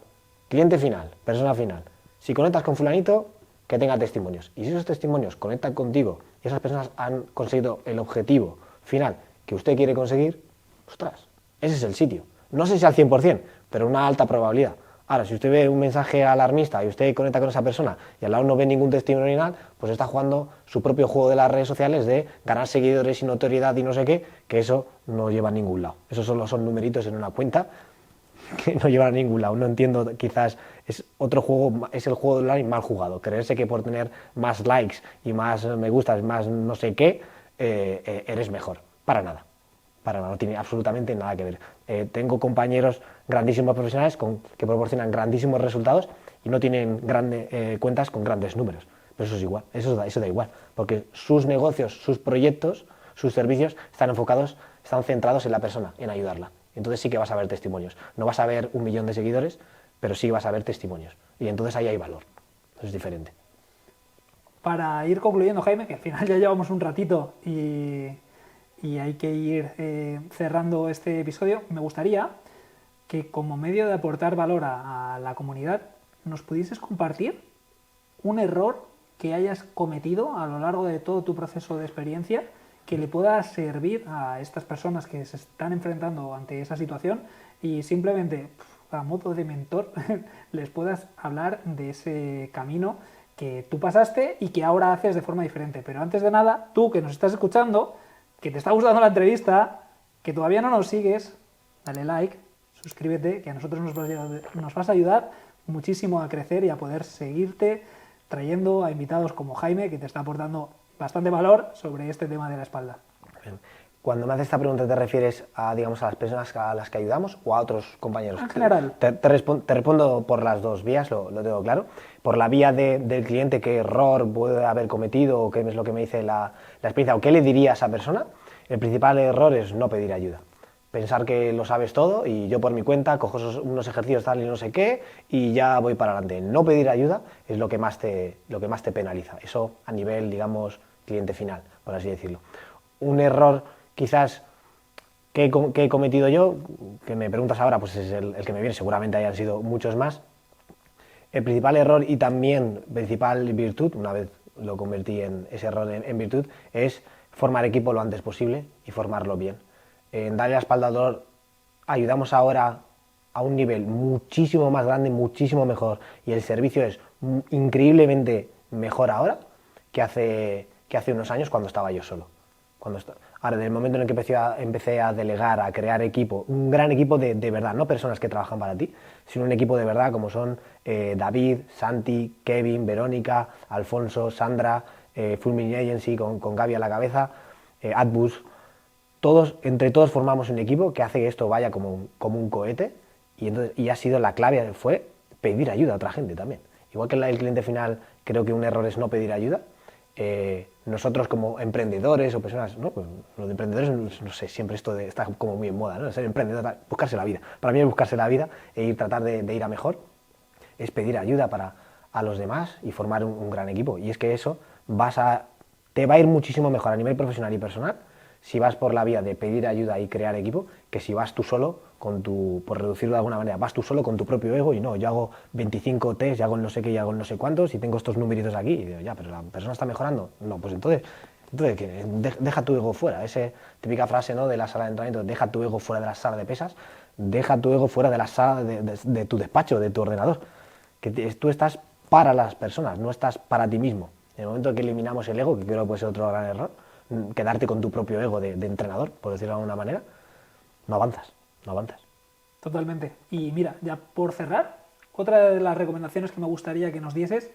S1: cliente final, persona final, si conectas con fulanito, que tenga testimonios. Y si esos testimonios conectan contigo y esas personas han conseguido el objetivo final que usted quiere conseguir, ostras, ese es el sitio. No sé si al 100%, pero una alta probabilidad. Ahora, si usted ve un mensaje alarmista y usted conecta con esa persona y al lado no ve ningún testimonio ni nada, pues está jugando su propio juego de las redes sociales de ganar seguidores y notoriedad y no sé qué, que eso no lleva a ningún lado. Eso solo son numeritos en una cuenta que no llevan a ningún lado. No entiendo, quizás es otro juego, es el juego de online mal jugado. Creerse que por tener más likes y más me gustas, más no sé qué, eres mejor. Para nada, no tiene absolutamente nada que ver. Tengo compañeros grandísimos profesionales que proporcionan grandísimos resultados y no tienen cuentas con grandes números. Pero eso es igual, eso da igual, porque sus negocios, sus proyectos, sus servicios están centrados en la persona, en ayudarla. Entonces sí que vas a ver testimonios. No vas a ver 1 millón de seguidores, pero sí vas a ver testimonios. Y entonces ahí hay valor. Eso es diferente.
S2: Para ir concluyendo, Jaime, que al final ya llevamos un ratito y hay que ir cerrando este episodio, me gustaría que como medio de aportar valor a la comunidad nos pudieses compartir un error que hayas cometido a lo largo de todo tu proceso de experiencia que le pueda servir a estas personas que se están enfrentando ante esa situación y simplemente a modo de mentor les puedas hablar de ese camino que tú pasaste y que ahora haces de forma diferente. Pero antes de nada, tú que nos estás escuchando, que te está gustando la entrevista, que todavía no nos sigues, dale like, suscríbete, que a nosotros nos vas a ayudar muchísimo a crecer y a poder seguirte trayendo a invitados como Jaime, que te está aportando bastante valor sobre este tema de la espalda.
S1: Cuando me haces esta pregunta, ¿te refieres a, digamos, a las personas a las que ayudamos o a otros compañeros?
S2: En general.
S1: Te respondo por las dos vías, lo tengo claro. Por la vía del cliente, qué error puede haber cometido o qué es lo que me dice la experiencia o qué le diría a esa persona. El principal error es no pedir ayuda. Pensar que lo sabes todo y yo por mi cuenta cojo unos ejercicios tal y no sé qué y ya voy para adelante. No pedir ayuda es lo que más te penaliza. Eso a nivel, digamos, cliente final, por así decirlo. Un error quizás que he cometido yo, que me preguntas ahora, pues es el que me viene, seguramente hayan sido muchos más, El principal error y también principal virtud, una vez lo convertí en ese error en virtud, es formar equipo lo antes posible y formarlo bien. En darle la espalda al dolor ayudamos ahora a un nivel muchísimo más grande, muchísimo mejor, y el servicio es increíblemente mejor ahora que hace unos años cuando estaba yo solo. Ahora, desde el momento en el que empecé a delegar, a crear equipo, un gran equipo de verdad, no personas que trabajan para ti, sino un equipo de verdad como son David, Santi, Kevin, Verónica, Alfonso, Sandra, Fulmin Agency con Gaby a la cabeza, Adbus. Entre todos formamos un equipo que hace que esto vaya como un cohete, y ha sido la clave, fue pedir ayuda a otra gente también. Igual que el cliente final, creo que un error es no pedir ayuda. Nosotros como emprendedores o personas, ¿no? Pues los de emprendedores, no sé, siempre está como muy en moda, ¿no? Ser emprendedor, buscarse la vida. Para mí es buscarse la vida e tratar de ir a mejor, es pedir ayuda a los demás y formar un gran equipo. Y es que eso te va a ir muchísimo mejor a nivel profesional y personal si vas por la vía de pedir ayuda y crear equipo, que si vas tú solo, por reducirlo de alguna manera, vas tú solo con tu propio ego y no, yo hago 25 test, y hago el no sé qué, y hago el no sé cuántos, y tengo estos numeritos aquí, y digo, ya, pero la persona está mejorando. No, pues entonces deja tu ego fuera. Esa típica frase, ¿no?, de la sala de entrenamiento, deja tu ego fuera de la sala de pesas, deja tu ego fuera de la sala de tu despacho, de tu ordenador. Tú estás para las personas, no estás para ti mismo. En el momento que eliminamos el ego, que creo que puede ser otro gran error, quedarte con tu propio ego de entrenador, por decirlo de alguna manera, no avanzas.
S2: Totalmente. Y mira, ya por cerrar, otra de las recomendaciones que me gustaría que nos dieses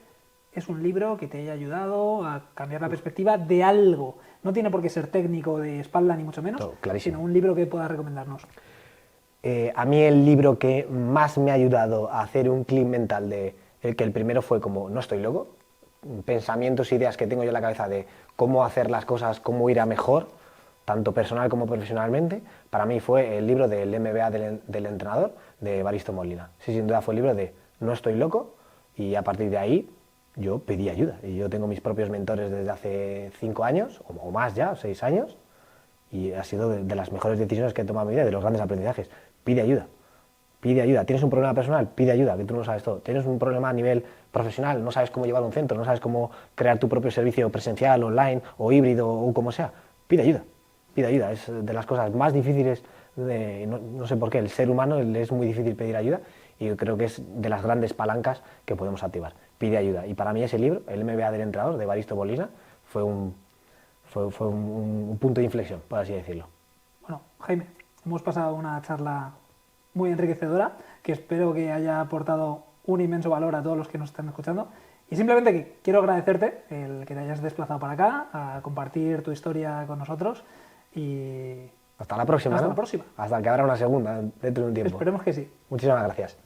S2: es un libro que te haya ayudado a cambiar la perspectiva de algo. No tiene por qué ser técnico de espalda ni mucho menos, sino un libro que puedas recomendarnos.
S1: A mí el libro que más me ha ayudado a hacer un clic mental el primero fue como no estoy loco, pensamientos, ideas que tengo yo en la cabeza de cómo hacer las cosas, cómo ir a mejor, tanto personal como profesionalmente. Para mí fue el libro del MBA del entrenador de Evaristo Molina. Sí, sin duda fue el libro de no estoy loco, y a partir de ahí yo pedí ayuda. Y yo tengo mis propios mentores desde hace 5 años, o más ya, 6 años, y ha sido de las mejores decisiones que he tomado en mi vida, de los grandes aprendizajes. Pide ayuda. Pide ayuda. ¿Tienes un problema personal? Pide ayuda, que tú no sabes todo. ¿Tienes un problema a nivel profesional? ¿No sabes cómo llevar un centro? ¿No sabes cómo crear tu propio servicio presencial, online o híbrido o como sea? Pide ayuda. Pide ayuda. Es de las cosas más difíciles, no sé por qué, el ser humano le es muy difícil pedir ayuda, y yo creo que es de las grandes palancas que podemos activar. Pide ayuda. Y para mí ese libro, el MBA del entrenador de Evaristo Molina, fue un punto de inflexión, por así decirlo.
S2: Bueno, Jaime, hemos pasado una charla muy enriquecedora, que espero que haya aportado un inmenso valor a todos los que nos están escuchando, y simplemente que quiero agradecerte el que te hayas desplazado para acá a compartir tu historia con nosotros, y
S1: hasta la próxima,
S2: hasta
S1: ¿no?
S2: la próxima.
S1: Hasta que habrá una segunda dentro de un tiempo.
S2: Esperemos que sí.
S1: Muchísimas gracias.